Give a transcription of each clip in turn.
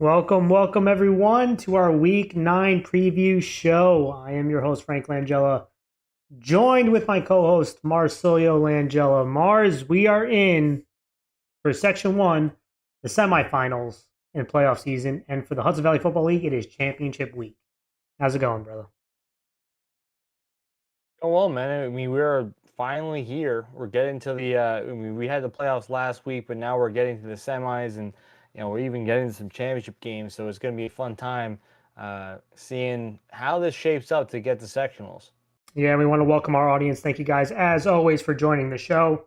Welcome everyone to our Week 9 preview show. I am your host, Frank Langella, joined with my co-host, Marsilio Langella. Mars, we are in for Section 1, the semifinals in playoff season, and for the Hudson Valley Football League, it is championship week. How's it going, brother? Oh well, man. I mean, we're finally here. We're getting to the. We had the playoffs last week, but now we're getting to the semis, and we're even getting to some championship games. So it's going to be a fun time seeing how this shapes up to get to sectionals. Yeah, we want to welcome our audience. Thank you guys, as always, for joining the show.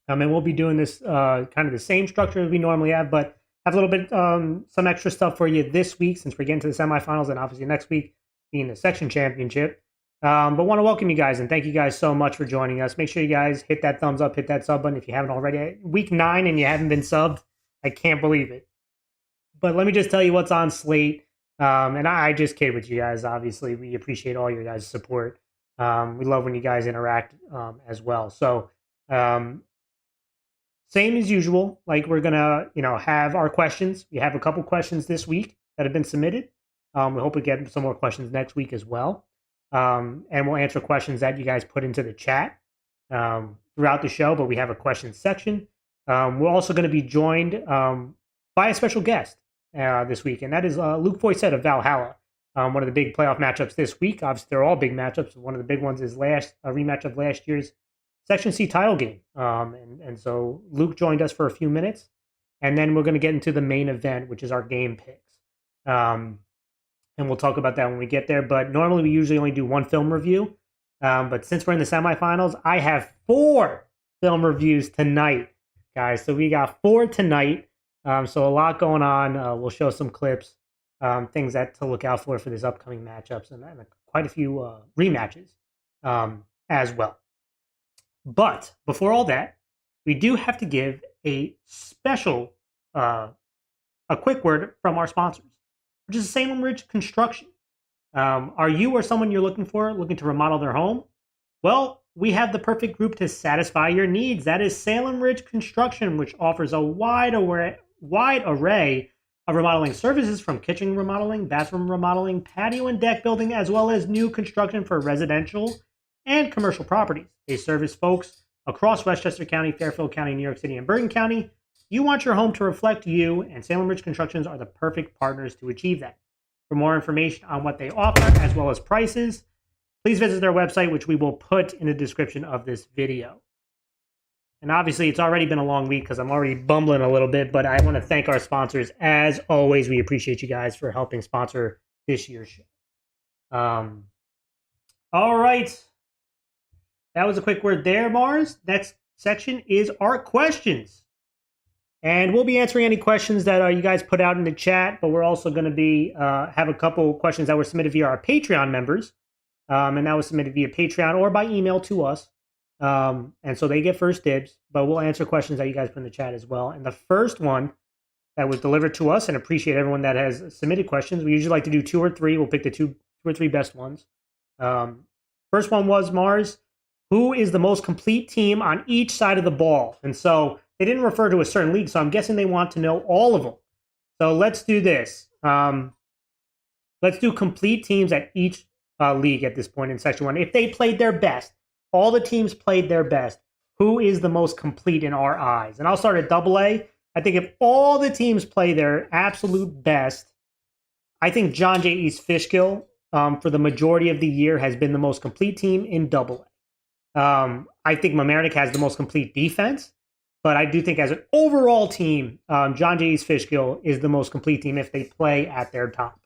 And we'll be doing this kind of the same structure as we normally have, but have a little bit some extra stuff for you this week since we're getting to the semifinals, and obviously next week being the section championship. But want to welcome you guys and thank you guys so much for joining us. Make sure you guys hit that thumbs up, hit that sub button if you haven't already. Week 9 and you haven't been subbed, I can't believe it. But let me just tell you what's on slate. And I just kid with you guys. Obviously, we appreciate all your guys' support. We love when you guys interact as well. So same as usual. Like we're gonna, have our questions. We have a couple questions this week that have been submitted. We hope we get some more questions next week as well. And we'll answer questions that you guys put into the chat throughout the show. But we have a questions section. We're also going to be joined by a special guest this week, and that is Luke Foyset of Valhalla. One of the big playoff matchups this week. Obviously, they're all big matchups. One of the big ones is a rematch of last year's Section C title game. And so Luke joined us for a few minutes, and then we're going to get into the main event, which is our game picks. And we'll talk about that when we get there. But normally we usually only do one film review. But since we're in the semifinals, I have 4 film reviews tonight, guys. So we got 4 tonight. So a lot going on. We'll show some clips, things to look out for this upcoming matchups, and quite a few rematches as well. But before all that, we do have to give a special, a quick word from our sponsors, which is Salem Ridge Construction. Are you or someone you're looking to remodel their home? Well, we have the perfect group to satisfy your needs. That is Salem Ridge Construction, which offers a wide array of remodeling services, from kitchen remodeling, bathroom remodeling, patio and deck building, as well as new construction for residential and commercial properties. They service folks across Westchester County, Fairfield County, New York City, and Bergen County. You want your home to reflect you, and Salem Ridge Constructions are the perfect partners to achieve that. For more information on what they offer, as well as prices, please visit their website, which we will put in the description of this video. And obviously, it's already been a long week because I'm already bumbling a little bit, but I want to thank our sponsors. As always, we appreciate you guys for helping sponsor this year's show. All right. That was a quick word there, Mars. Next section is our questions. And we'll be answering any questions that you guys put out in the chat, but we're also going to be have a couple questions that were submitted via our Patreon members. And that was submitted via Patreon or by email to us. And so they get first dibs, but we'll answer questions that you guys put in the chat as well. And the first one that was delivered to us, and appreciate everyone that has submitted questions. We usually like to do 2 or 3. We'll pick the two or three best ones. First one was, Mars, who is the most complete team on each side of the ball? And so they didn't refer to a certain league, so I'm guessing they want to know all of them. So let's do this. Let's do complete teams at each league at this point in Section 1. If they played their best, all the teams played their best, who is the most complete in our eyes? And I'll start at Double A. I think if all the teams play their absolute best, I think John J. East Fishkill, for the majority of the year, has been the most complete team in Double A. I think Mamaroneck has the most complete defense, but I do think as an overall team, John J. East Fishkill is the most complete team if they play at their top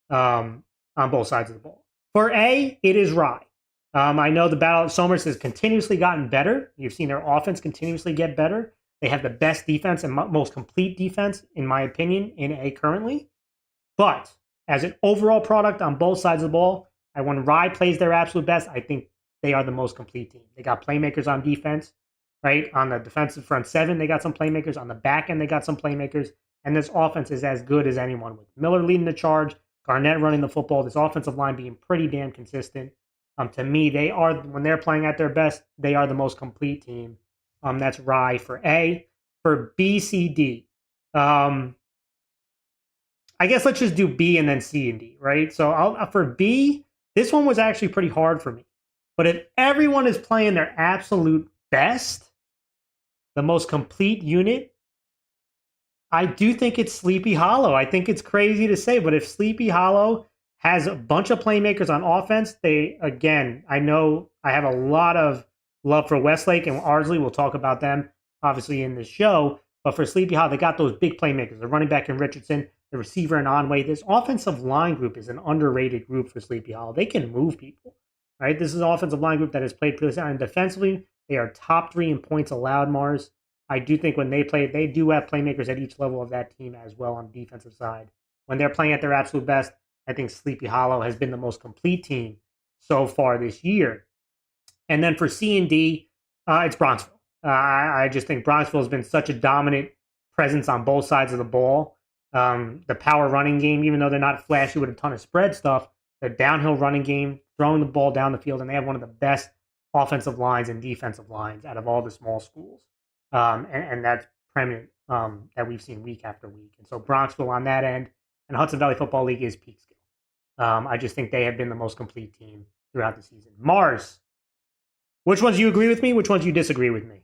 on both sides of the ball. For A, it is Rye. I know the Battle of Somers has continuously gotten better. You've seen their offense continuously get better. They have the best defense and most complete defense, in my opinion, in A currently. But as an overall product on both sides of the ball, when Rye plays their absolute best, I think they are the most complete team. They got playmakers on defense, right? On the defensive front 7, they got some playmakers. On the back end, they got some playmakers. And this offense is as good as anyone, with Miller leading the charge, Garnett running the football, this offensive line being pretty damn consistent. To me, when they're playing at their best, they are the most complete team. That's Rye for A. For B, C, D, I guess let's just do B and then C and D, right? So for B, this one was actually pretty hard for me. But if everyone is playing their absolute best, the most complete unit, I do think it's Sleepy Hollow. I think it's crazy to say, but if Sleepy Hollow has a bunch of playmakers on offense, I know I have a lot of love for Westlake and Ardsley. We'll talk about them obviously in this show. But for Sleepy Hollow, they got those big playmakers. The running back in Richardson, the receiver in Onway. This offensive line group is an underrated group for Sleepy Hollow. They can move people, right? This is an offensive line group that has played pretty sound. And defensively, they are top 3 in points allowed, Mars. I do think when they play, they do have playmakers at each level of that team as well on the defensive side. When they're playing at their absolute best, I think Sleepy Hollow has been the most complete team so far this year. And then for C and D, it's Bronxville. I just think Bronxville has been such a dominant presence on both sides of the ball. The power running game, even though they're not flashy with a ton of spread stuff, the downhill running game, throwing the ball down the field, and they have one of the best offensive lines and defensive lines out of all the small schools. And that's preeminent that we've seen week after week. And so Bronxville on that end, and Hudson Valley Football League is peak skill. I just think they have been the most complete team throughout the season. Mars, which ones you agree with me? Which ones you disagree with me?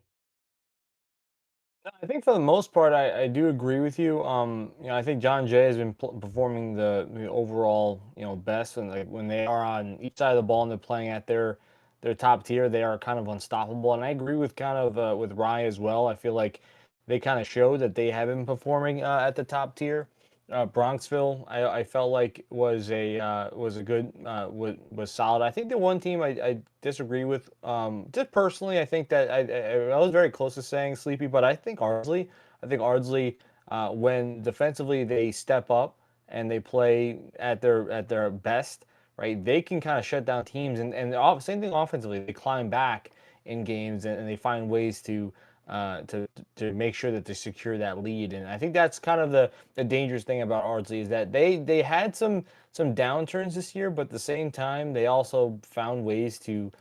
I think for the most part, I do agree with you. I think John Jay has been performing the overall, best, and like when they are on each side of the ball and they're playing at their top tier, they are kind of unstoppable. And I agree with kind of with Rye as well. I feel like they kind of show that they have been performing at the top tier. Bronxville, I felt like was a good was solid. I think the one team I disagree with, just personally, I think that I was very close to saying Sleepy, but I think Ardsley. When defensively they step up and they play at their best, right? They can kind of shut down teams, and same thing offensively. They climb back in games and they find ways uh, to to make sure that they secure that lead. And I think that's kind of the dangerous thing about Ardsley is that they had some downturns this year, but at the same time they also found ways to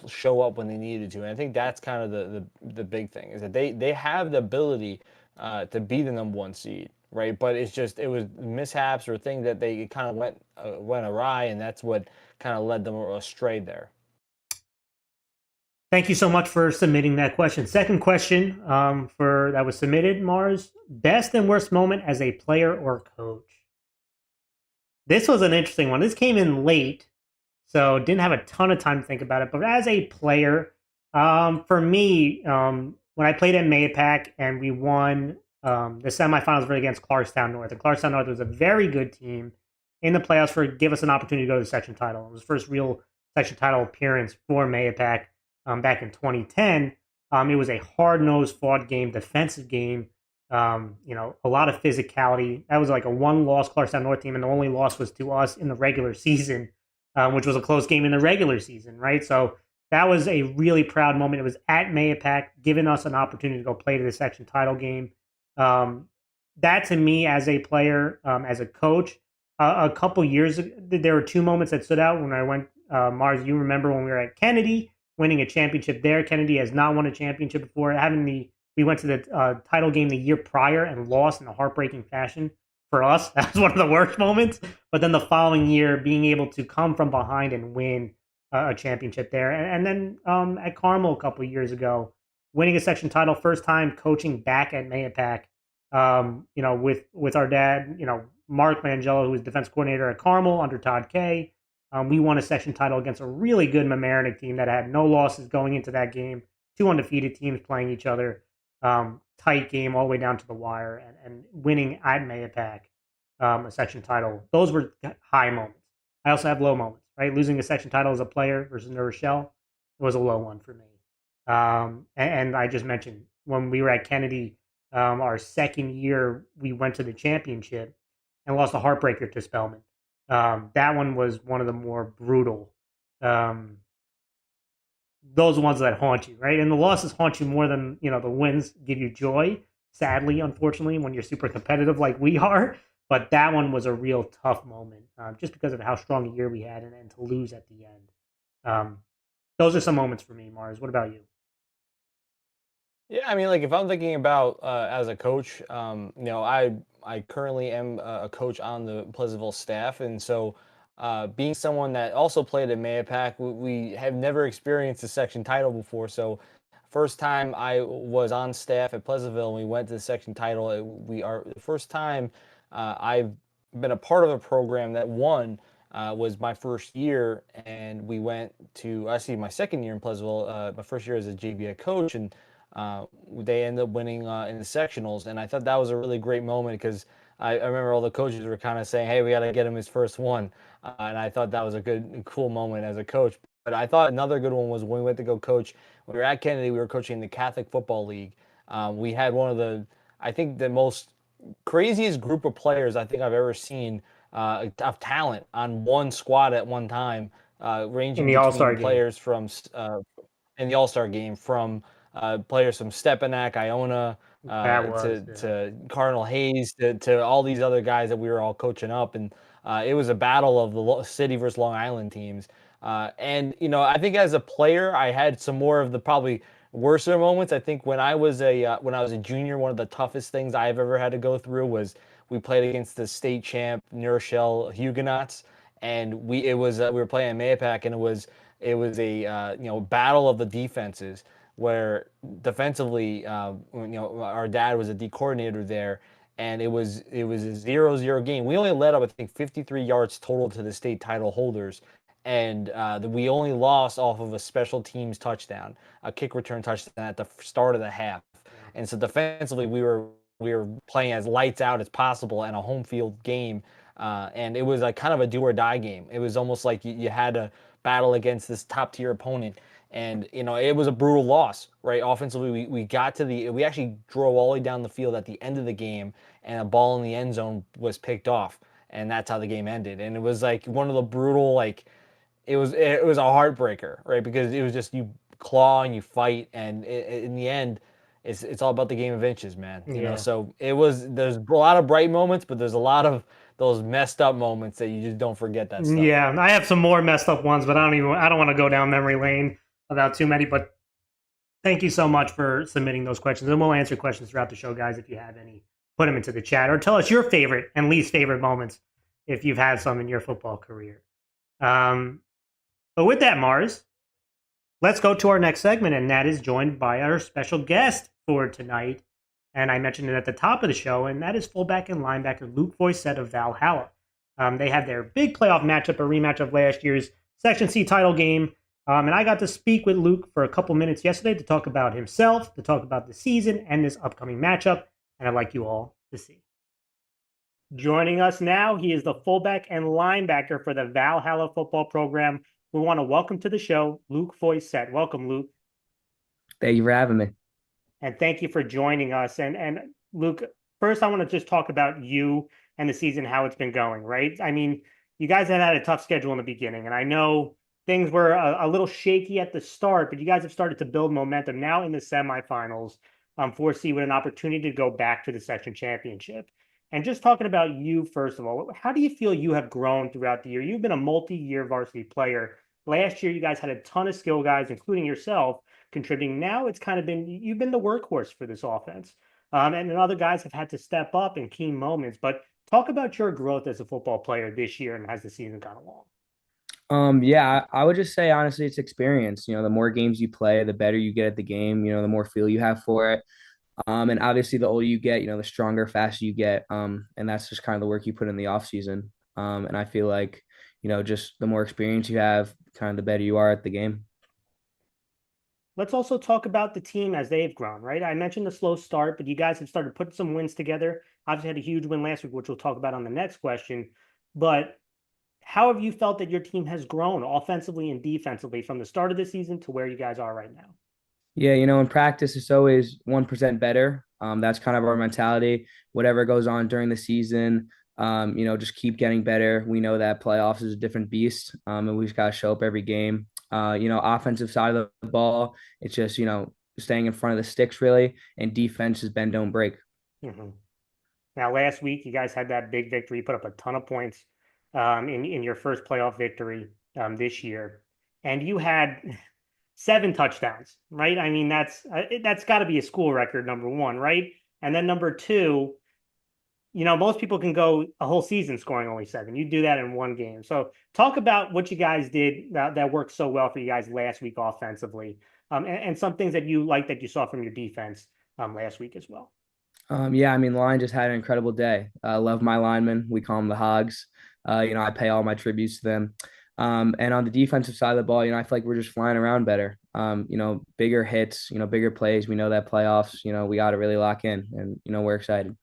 show up when they needed to. And I think that's kind of the big thing is that they have the ability to be the number 1 seed, right? But it was mishaps or things that they kind of went awry, and that's what kind of led them astray there. Thank you so much for submitting that question. Second question for that was submitted, Mars. Best and worst moment as a player or coach? This was an interesting one. This came in late, so didn't have a ton of time to think about it. But as a player, for me, when I played at Mayapack and we won the semifinals against Clarkstown North, and Clarkstown North was a very good team in the playoffs for give us an opportunity to go to the section title. It was the first real section title appearance for Mayapack back in 2010. It was a hard-nosed, fought game, defensive game. A lot of physicality. That was like a one-loss Clarkstown North team, and the only loss was to us in the regular season, which was a close game in the regular season, right? So that was a really proud moment. It was at Mayapack, giving us an opportunity to go play to the section title game. That to me, as a player, as a coach, a couple years ago, there were 2 moments that stood out when I went. Mars, you remember when we were at Kennedy, winning a championship there. Kennedy has not won a championship before. We went to the title game the year prior and lost in a heartbreaking fashion for us. That was one of the worst moments. But then the following year, being able to come from behind and win a championship there, and then at Carmel a couple of years ago, winning a section title, first time coaching back at Mayapack. With our dad, Mark Mangello, who was defense coordinator at Carmel under Todd Kay. We won a section title against a really good Mamaroneck team that had no losses going into that game. 2 undefeated teams playing each other. Tight game all the way down to the wire and winning at Mayapack a section title. Those were high moments. I also have low moments, right? Losing a section title as a player versus New Rochelle was a low one for me. And I just mentioned when we were at Kennedy, our second year, we went to the championship and lost a heartbreaker to Spelman. That one was one of the more brutal. Those ones that haunt you, right? And the losses haunt you more than the wins give you joy. Sadly, unfortunately, when you're super competitive like we are, but that one was a real tough moment, just because of how strong a year we had, and to lose at the end. Those are some moments for me, Mars. What about you? Yeah, I mean, like if I'm thinking about as a coach, I currently am a coach on the Pleasantville staff, and so being someone that also played at Mayapack, we have never experienced a section title before. So first time I was on staff at Pleasantville and we went to the section title, we are the first time I've been a part of a program that won. Was my first year, and we went to actually my second year in Pleasantville. My first year as a JV coach, and they ended up winning in the sectionals, and I thought that was a really great moment because I remember all the coaches were kind of saying, "Hey, we got to get him his first one," and I thought that was a good, cool moment as a coach. But I thought another good one was when we went to go coach. When we were at Kennedy, we were coaching the Catholic Football League. We had one of the, I think, the most craziest group of players I think I've ever seen of talent on one squad at one time, In ranging the All-Star between game? players from in the All Star game from players from Stepanak, Iona, That was, to Cardinal Hayes, to all these other guys that we were all coaching up, and it was a battle of the city versus Long Island teams. And I think as a player, I had some more of the probably worser moments. I think when I was a junior, one of the toughest things I've ever had to go through was we played against the state champ New Rochelle Huguenots, and we were playing Mayapack, and it was a battle of the defenses where defensively, our dad was a D coordinator there, and it was a 0-0 game. We only led up, I think, 53 yards total to the state title holders, and we only lost off of a special teams touchdown, a kick return touchdown at the start of the half. yeah. And so defensively, we were playing as lights out as possible in a home field game, and it was like kind of a do or die game. It was almost like you had to battle against this top tier opponent. And it was a brutal loss, right? Offensively, we actually drove all the way down the field at the end of the game, and a ball in the end zone was picked off, and that's how the game ended. And it was like one of the brutal, like it was a heartbreaker, right? Because it was just you claw and you fight, and in the end, it's all about the game of inches, man. Yeah. So there's a lot of bright moments, but there's a lot of those messed up moments that you just don't forget that stuff. Yeah, I have some more messed up ones, but I don't want to go down memory lane about too many. But thank you so much for submitting those questions, and we'll answer questions throughout the show, guys. If you have any, put them into the chat or tell us your favorite and least favorite moments if you've had some in your football career. Um, but with that, Mars, let's go to our next segment, and that is joined by our special guest for tonight. And I mentioned it at the top of the show, and that is fullback and linebacker Luke Voisette of Valhalla. They had their big playoff matchup, a rematch of last year's Section C title game. And I got to speak with Luke for a couple minutes yesterday to talk about himself, to talk about the season and this upcoming matchup. And I'd like you all to see. Joining us now, he is the fullback and linebacker for the Valhalla football program. We want to welcome to the show Luke Voisette. Welcome, Luke. Thank you for having me. And thank you for joining us. And Luke, first I want to just talk about you and the season, how it's been going, right? I mean, you guys have had a tough schedule in the beginning, and I know things were a little shaky at the start, but you guys have started to build momentum now in the semifinals. 4C with an opportunity to go back to the section championship. And just talking about you, first of all, how do you feel you have grown throughout the year? You've been a multi-year varsity player. Last year, you guys had a ton of skill guys, including yourself, contributing. Now it's kind of been you've been the workhorse for this offense, and then other guys have had to step up in key moments. But talk about your growth as a football player this year and as the season gone along. Yeah, I would just say honestly, it's experience. The more games you play, the better you get at the game. The more feel you have for it. And obviously, the older you get, the stronger, faster you get. And that's just kind of the work you put in the off season. And I feel like, just the more experience you have, kind of the better you are at the game. Let's also talk about the team as they've grown, right? I mentioned the slow start, but you guys have started putting some wins together. Obviously, had a huge win last week, which we'll talk about on the next question. But how have you felt that your team has grown offensively and defensively from the start of the season to where you guys are right now? Yeah, in practice, it's always 1% better. That's kind of our mentality. Whatever goes on during the season, just keep getting better. We know that playoffs is a different beast, and we've got to show up every game. Offensive side of the ball, it's just, staying in front of the sticks really, and defense is bend, don't break. Mm-hmm. Now, last week, you guys had that big victory. You put up a ton of points in your first playoff victory this year. And you had 7 touchdowns, right? I mean, that's got to be a school record, number one, right? And then number two, most people can go a whole season scoring only 7. You do that in one game. So talk about what you guys did that worked so well for you guys last week offensively, and some things that you like that you saw from your defense last week as well. Yeah, I mean, line just had an incredible day. Love my linemen. We call them the Hogs. I pay all my tributes to them. And on the defensive side of the ball, I feel like we're just flying around better. Bigger hits, bigger plays. We know that playoffs, we got to really lock in, and we're excited.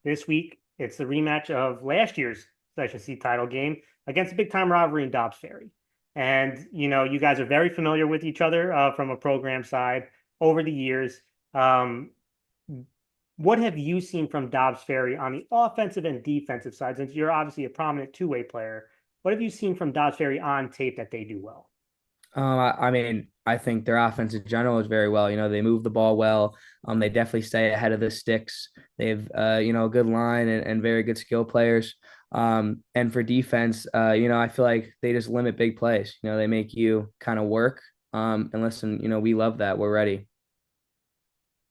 This week, it's the rematch of last year's Section C title game against a big-time rivalry in Dobbs Ferry. And, you guys are very familiar with each other from a program side over the years. What have you seen from Dobbs Ferry on the offensive and defensive side? Since you're obviously a prominent two-way player, what have you seen from Dobbs Ferry on tape that they do well? I mean, I think their offense in general is very well. They move the ball well. They definitely stay ahead of the sticks. They have, a good line and very good skill players. And for defense, I feel like they just limit big plays. They make you kind of work. And listen, we love that. We're ready.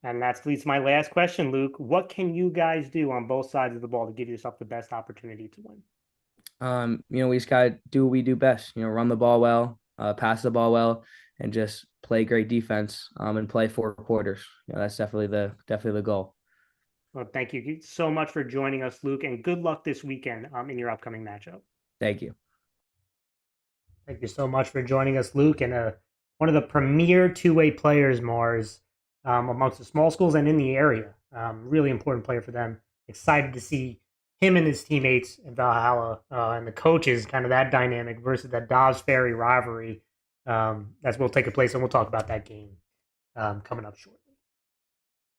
And that leads to my last question, Luke. What can you guys do on both sides of the ball to give yourself the best opportunity to win? We just got to do what we do best, run the ball well, pass the ball well, and just play great defense, and play 4 quarters. That's definitely the goal. Well, thank you so much for joining us, Luke, and good luck this weekend in your upcoming matchup. Thank you. Thank you so much for joining us, Luke, and one of the premier two-way players, Mars, amongst the small schools and in the area. Really important player for them. Excited to see him and his teammates in Valhalla and the coaches, kind of that dynamic versus that Dobbs Ferry rivalry. That's will take place, and we'll talk about that game coming up shortly.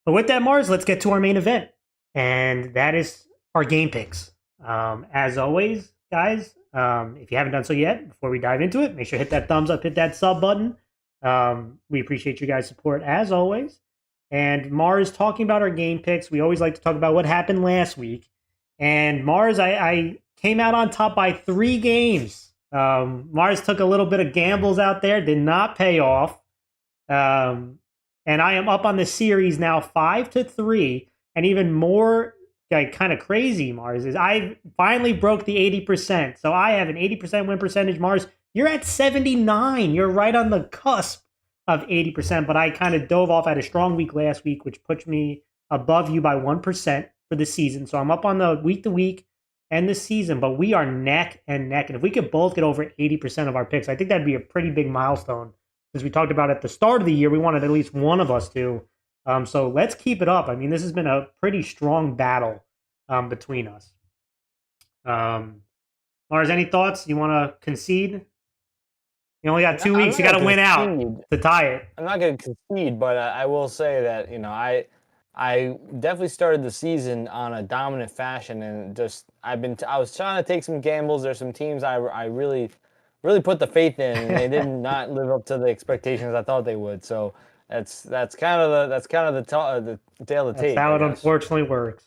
But with that, Mars, let's get to our main event, and that is our game picks. As always, guys, if you haven't done so yet, before we dive into it, make sure to hit that thumbs up, hit that sub button. We appreciate you guys' support as always. And Mars, talking about our game picks, we always like to talk about what happened last week. And Mars, I came out on top by 3 games. Mars took a little bit of gambles out there, did not pay off. And I am up on the series now 5-3. And even more kind of crazy, Mars, is I finally broke the 80%. So I have an 80% win percentage. Mars, you're at 79. You're right on the cusp of 80%. But I kind of dove off at a strong week last week, which puts me above you by 1% for the season. So I'm up on the week-to-week and the season. But we are neck and neck. And if we could both get over 80% of our picks, I think that'd be a pretty big milestone. As we talked about at the start of the year, we wanted at least one of us to. So let's keep it up. I mean, this has been a pretty strong battle between us. Mars, any thoughts? You want to concede? You only got 2 weeks. You got to win out to tie it. I'm not going to concede, but I will say that I definitely started the season on a dominant fashion, and I was trying to take some gambles. There's some teams I really put the faith in, and they did not live up to the expectations I thought they would. So that's kind of the tale of the tape. That's how it unfortunately works.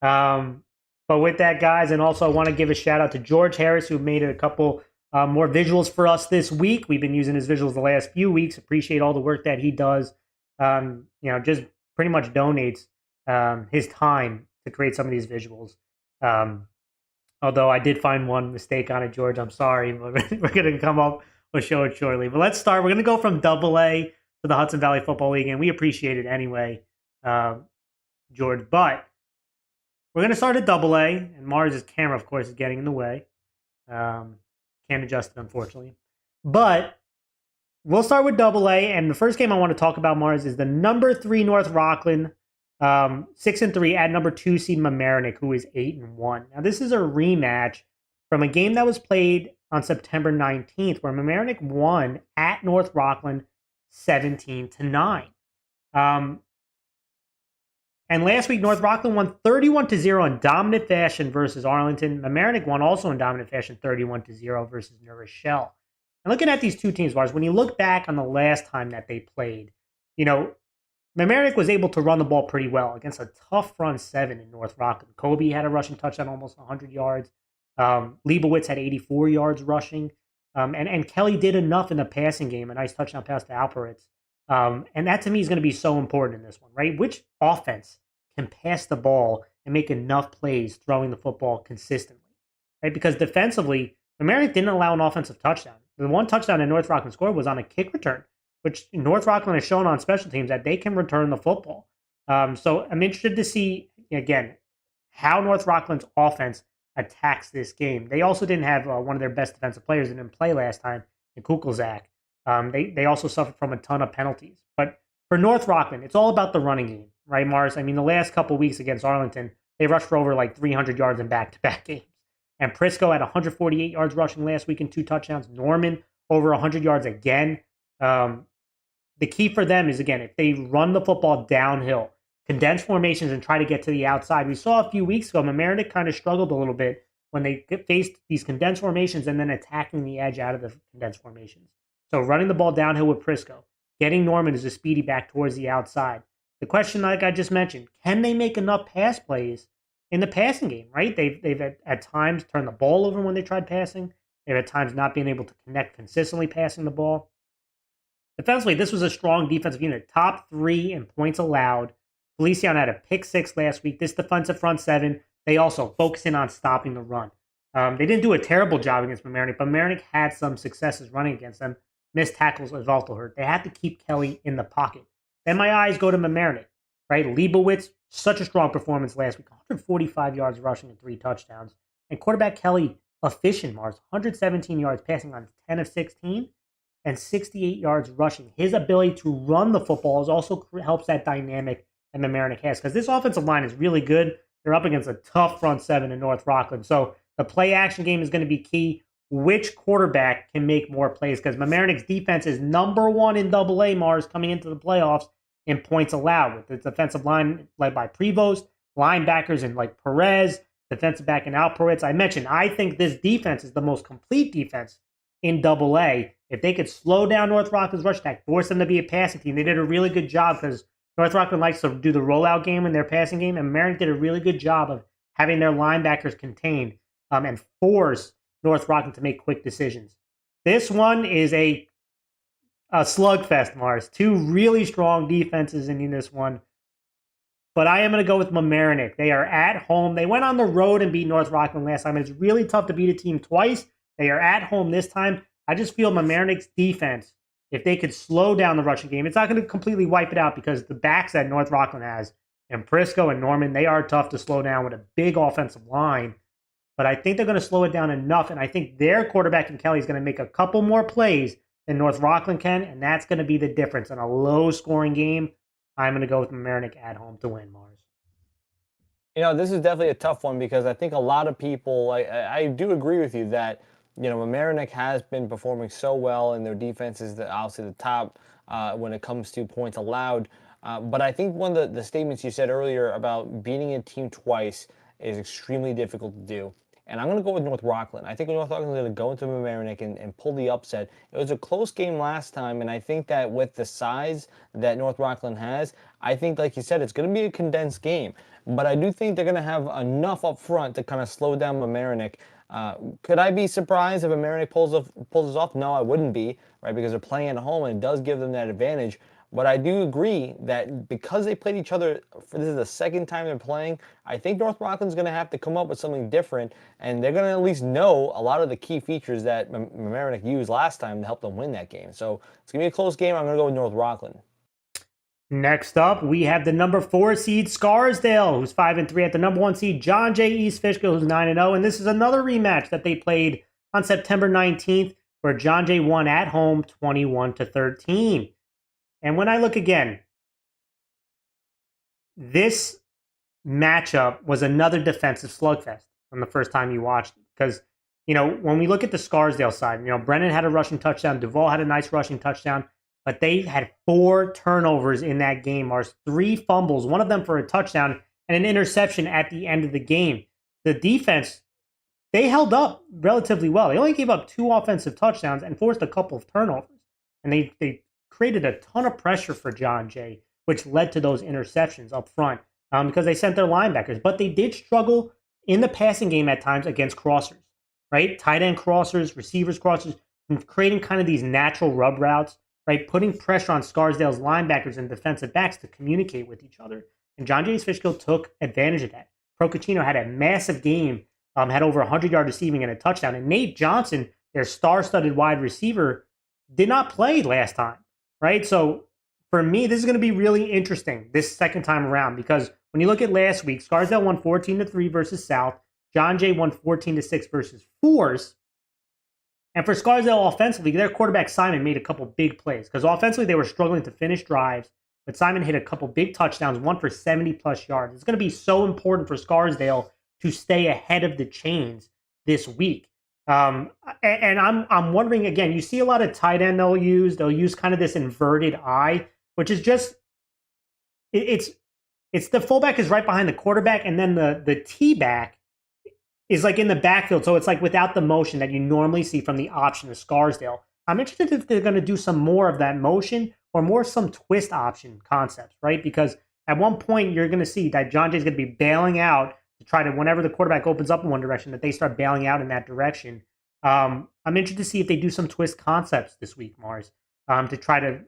But with that, guys, and also I want to give a shout out to George Harris, who made a couple more visuals for us this week. We've been using his visuals the last few weeks. Appreciate all the work that he does. Just pretty much donates his time to create some of these visuals. Although I did find one mistake on it, George. I'm sorry, but we're going to come up with show it shortly. But let's start. We're going to go from AA to the Hudson Valley Football League, and we appreciate it anyway, George. But we're going to start at AA, and Mars' camera, of course, is getting in the way. Can't adjust it, unfortunately. But we'll start with AA, and the first game I want to talk about, Mars, is the number 3 North Rockland, 6-3 at number 2 seed Mamaroneck, who is 8-1. Now, this is a rematch from a game that was played on September 19th, where Mamaroneck won at North Rockland 17-9. And last week, North Rockland won 31-0 in dominant fashion versus Arlington. Mamaroneck won also in dominant fashion 31-0 versus New Rochelle. And looking at these two teams, Mars, when you look back on the last time that they played, Mamaroneck was able to run the ball pretty well against a tough front 7 in North Rockland. Kobe had a rushing touchdown, almost 100 yards. Leibowitz had 84 yards rushing. And Kelly did enough in the passing game, a nice touchdown pass to Alperitz. And that to me is going to be so important in this one, right? Which offense can pass the ball and make enough plays throwing the football consistently, right? Because defensively, Mamaroneck didn't allow an offensive touchdown. The one touchdown that North Rockland scored was on a kick return, which North Rockland has shown on special teams that they can return the football. So I'm interested to see, again, how North Rockland's offense attacks this game. They also didn't have one of their best defensive players that didn't play last time in Kukelzak. They also suffered from a ton of penalties. But for North Rockland, it's all about the running game, right, Mars? I mean, the last couple of weeks against Arlington, they rushed for over like 300 yards in back-to-back games. And Prisco had 148 yards rushing last week and 2 touchdowns. Norman over 100 yards again. The key for them is, again, if they run the football downhill, condense formations and try to get to the outside. We saw a few weeks ago, Mamaroneck kind of struggled a little bit when they faced these condensed formations and then attacking the edge out of the condensed formations. So running the ball downhill with Prisco, getting Norman as a speedy back towards the outside. The question, like I just mentioned, can they make enough pass plays in the passing game, right? They've at times turned the ball over when they tried passing. They've at times not been able to connect consistently passing the ball. Defensively, this was a strong defensive unit. Top 3 in points allowed. Feliciano had a pick 6 last week. This defensive front 7, they also focus in on stopping the run. They didn't do a terrible job against Mamaroneck, but Mamaroneck had some successes running against them. Missed tackles as also hurt. They had to keep Kelly in the pocket. Then my eyes go to Mamaroneck, right? Leibowitz, such a strong performance last week. 145 yards rushing and 3 touchdowns. And quarterback Kelly, efficient, Mars. 117 yards passing on 10 of 16 and 68 yards rushing. His ability to run the football also helps that dynamic that Mamaroneck has, because this offensive line is really good. They're up against a tough front 7 in North Rockland. So the play action game is going to be key. Which quarterback can make more plays? Because Mamaroneck's defense is number 1 in AA, Mars, coming into the playoffs in points allowed, with its defensive line led by Prevost, linebackers in like Perez, defensive back in Alperitz. I mentioned, I think this defense is the most complete defense in AA. If they could slow down North Rockland's rush attack, force them to be a passing team, they did a really good job, because North Rockland likes to do the rollout game in their passing game, and Mamaroneck did a really good job of having their linebackers contained and force North Rockland to make quick decisions. This one is a slugfest, Mars. 2 really strong defenses in this one. But I am going to go with Mamaroneck. They are at home. They went on the road and beat North Rockland last time. It's really tough to beat a team twice. They are at home this time. I just feel Mamaroneck's defense, if they could slow down the rushing game, it's not going to completely wipe it out, because the backs that North Rockland has, and Prisco and Norman, they are tough to slow down with a big offensive line. But I think they're going to slow it down enough, and I think their quarterback in Kelly is going to make a couple more plays than North Rockland can, and that's going to be the difference. In a low-scoring game, I'm going to go with Mamaroneck at home to win, Mars. This is definitely a tough one, because I think a lot of people, I do agree with you that, Mamaroneck has been performing so well, and their defense is obviously the top when it comes to points allowed. But I think one of the statements you said earlier about beating a team twice is extremely difficult to do. And I'm going to go with North Rockland. I think North Rockland is going to go into Mamaroneck and pull the upset. It was a close game last time, and I think that with the size that North Rockland has, I think, like you said, it's going to be a condensed game. But I do think they're going to have enough up front to kind of slow down Mamaroneck. Could I be surprised if Mamaroneck pulls this off? No, I wouldn't be, right? Because they're playing at home, and it does give them that advantage. But I do agree that because they played each other, this is the second time they're playing, I think North Rockland's going to have to come up with something different, and they're going to at least know a lot of the key features that Mamaroneck used last time to help them win that game. So it's going to be a close game. I'm going to go with North Rockland. Next up, we have the number 4 seed Scarsdale, who's 5-3 at the number 1 seed John Jay East Fishkill, who's 9-0. And this is another rematch that they played on September 19th, where John Jay won at home 21-13. And when I look again, this matchup was another defensive slugfest from the first time you watched it. Because, when we look at the Scarsdale side, Brennan had a rushing touchdown. Duvall had a nice rushing touchdown. But they had 4 turnovers in that game. Or 3 fumbles, one of them for a touchdown, and an interception at the end of the game. The defense, they held up relatively well. They only gave up 2 offensive touchdowns and forced a couple of turnovers. And they created a ton of pressure for John Jay, which led to those interceptions up front because they sent their linebackers. But they did struggle in the passing game at times against crossers, right? Tight end crossers, receivers crossers. and creating kind of these natural rub routes, right? Putting pressure on Scarsdale's linebackers and defensive backs to communicate with each other. And John J. Fishkill took advantage of that. Procacino had a massive game, had over 100-yard receiving and a touchdown. And Nate Johnson, their star-studded wide receiver, did not play last time, right? So for me, this is going to be really interesting this second time around, because when you look at last week, Scarsdale won 14-3 versus South. John Jay won 14-6 versus Force. And for Scarsdale offensively, their quarterback Simon made a couple big plays, because offensively they were struggling to finish drives, but Simon hit a couple big touchdowns, one for 70-plus yards. It's going to be so important for Scarsdale to stay ahead of the chains this week. And I'm wondering, again, you see a lot of tight end they'll use. They'll use kind of this inverted I, which is just, it's the fullback is right behind the quarterback, and then the T-back is like in the backfield. So it's like without the motion that you normally see from the option of Scarsdale. I'm interested if they're going to do some more of that motion or more some twist option concepts, right? Because at one point you're going to see that John Jay's going to be bailing out to try to, whenever the quarterback opens up in one direction, that they start bailing out in that direction. I'm interested to see if they do some twist concepts this week, Mars, to try to,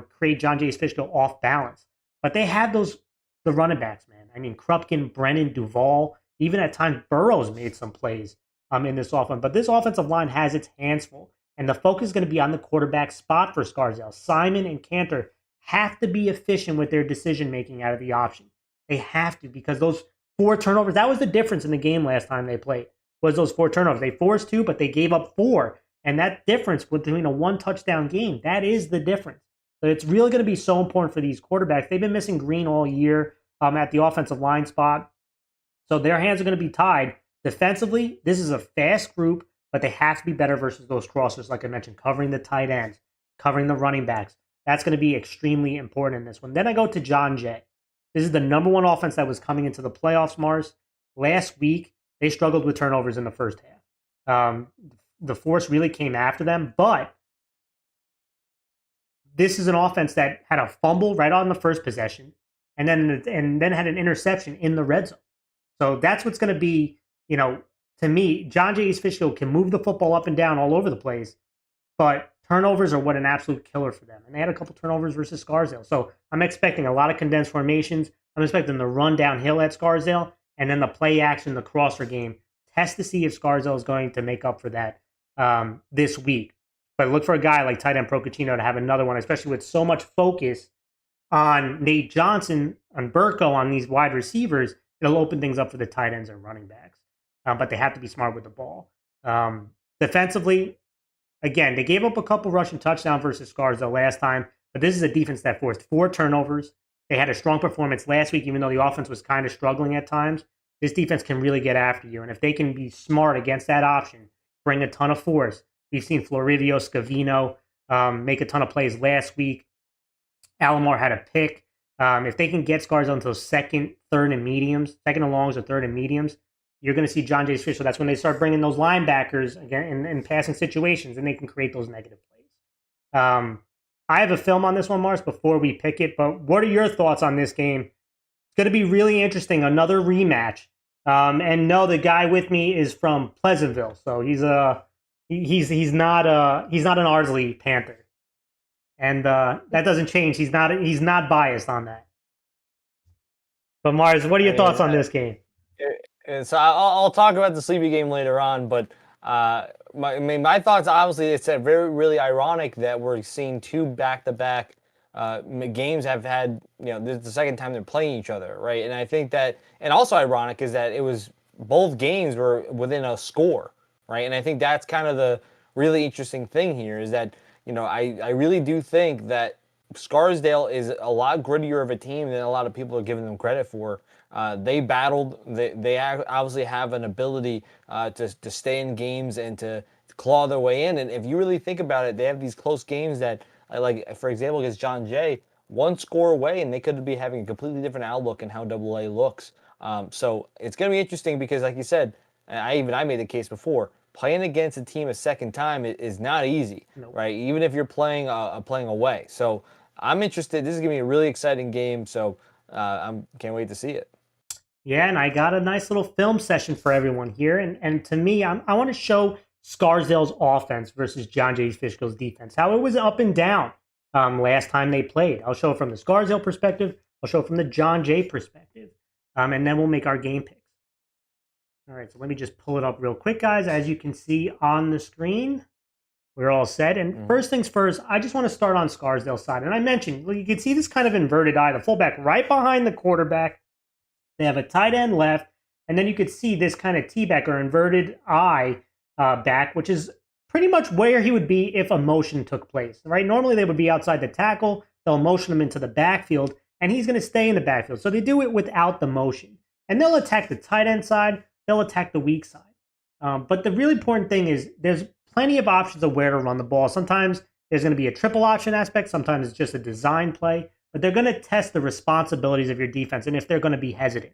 create John Jay's Fishkill off balance. But they have the running backs, man. I mean, Krupkin, Brennan, Duvall, even at times Burrows made some plays in this offense. But this offensive line has its hands full. And the focus is going to be on the quarterback spot for Scarsdale. Simon and Cantor have to be efficient with their decision-making out of the option. They have to, because those 4 turnovers, that was the difference in the game last time they played, was those 4 turnovers. They forced 2, but they gave up 4. And that difference between a 1-touchdown game, that is the difference. So it's really going to be so important for these quarterbacks. They've been missing Green all year at the offensive line spot. So their hands are going to be tied. Defensively, this is a fast group, but they have to be better versus those crossers, like I mentioned, covering the tight ends, covering the running backs. That's going to be extremely important in this one. Then I go to John Jay. This is the number 1 offense that was coming into the playoffs, Mars. Last week, they struggled with turnovers in the first half. The Force really came after them, but this is an offense that had a fumble right on the first possession, and then had an interception in the red zone. So that's what's going to be, to me, John J. Fishkill can move the football up and down all over the place, but turnovers are what an absolute killer for them. And they had a couple turnovers versus Scarsdale. So I'm expecting a lot of condensed formations. I'm expecting the run downhill at Scarsdale, and then the play action, the crosser game. Test to see if Scarsdale is going to make up for that this week. But look for a guy like tight end Procacino to have another one, especially with so much focus on Nate Johnson, on Burko, on these wide receivers. It'll open things up for the tight ends and running backs. But they have to be smart with the ball. Defensively, again, they gave up a couple rushing touchdowns versus Scarsdale last time, but this is a defense that forced 4 turnovers. They had a strong performance last week, even though the offense was kind of struggling at times. This defense can really get after you. And if they can be smart against that option, bring a ton of force. We've seen Floridio Scavino make a ton of plays last week. Alomar had a pick. If they can get Scarsdale into second, third, and mediums, second and longs or third and mediums, you're going to see John Jay's Fishkill. That's when they start bringing those linebackers again in passing situations, and they can create those negative plays. I have a film on this one, Mars, before we pick it, but what are your thoughts on this game? It's going to be really interesting. Another rematch. And no, the guy with me is from Pleasantville, so he's not an Ardsley Panther, and that doesn't change. He's not biased on that. But Mars, what are your thoughts on this game? And so I'll talk about the Sleepy game later on, but my thoughts, obviously, it's really ironic that we're seeing 2 back-to-back games have had, this is the second time they're playing each other, right? And I think that, and also ironic is that it was, both games were within a score, right? And I think that's kind of the really interesting thing here is that, I really do think that Scarsdale is a lot grittier of a team than a lot of people are giving them credit for. They battled. They obviously have an ability to stay in games and to claw their way in. And if you really think about it, they have these close games that, like for example, against John Jay, 1 score away, and they could be having a completely different outlook in how AA looks. So it's going to be interesting because, like you said, and I made the case before, playing against a team a second time is not easy, right? Even if you're playing away. So I'm interested. This is going to be a really exciting game. So I can't wait to see it. Yeah, and I got a nice little film session for everyone here. And to me, I want to show Scarsdale's offense versus John J. Fishkill's defense, how it was up and down last time they played. I'll show it from the Scarsdale perspective. I'll show it from the John J. perspective. And then we'll make our game picks. All right, so let me just pull it up real quick, guys. As you can see on the screen, we're all set. And first things first, I just want to start on Scarsdale's side. And I mentioned, you can see this kind of inverted eye, the fullback right behind the quarterback. They have a tight end left. And then you could see this kind of T-back or inverted eye back, which is pretty much where he would be if a motion took place, right? Normally they would be outside the tackle. They'll motion him into the backfield, and he's going to stay in the backfield. So they do it without the motion. And they'll attack the tight end side. They'll attack the weak side. But the really important thing is there's plenty of options of where to run the ball. Sometimes there's going to be a triple option aspect. Sometimes it's just a design play. But they're going to test the responsibilities of your defense and if they're going to be hesitant,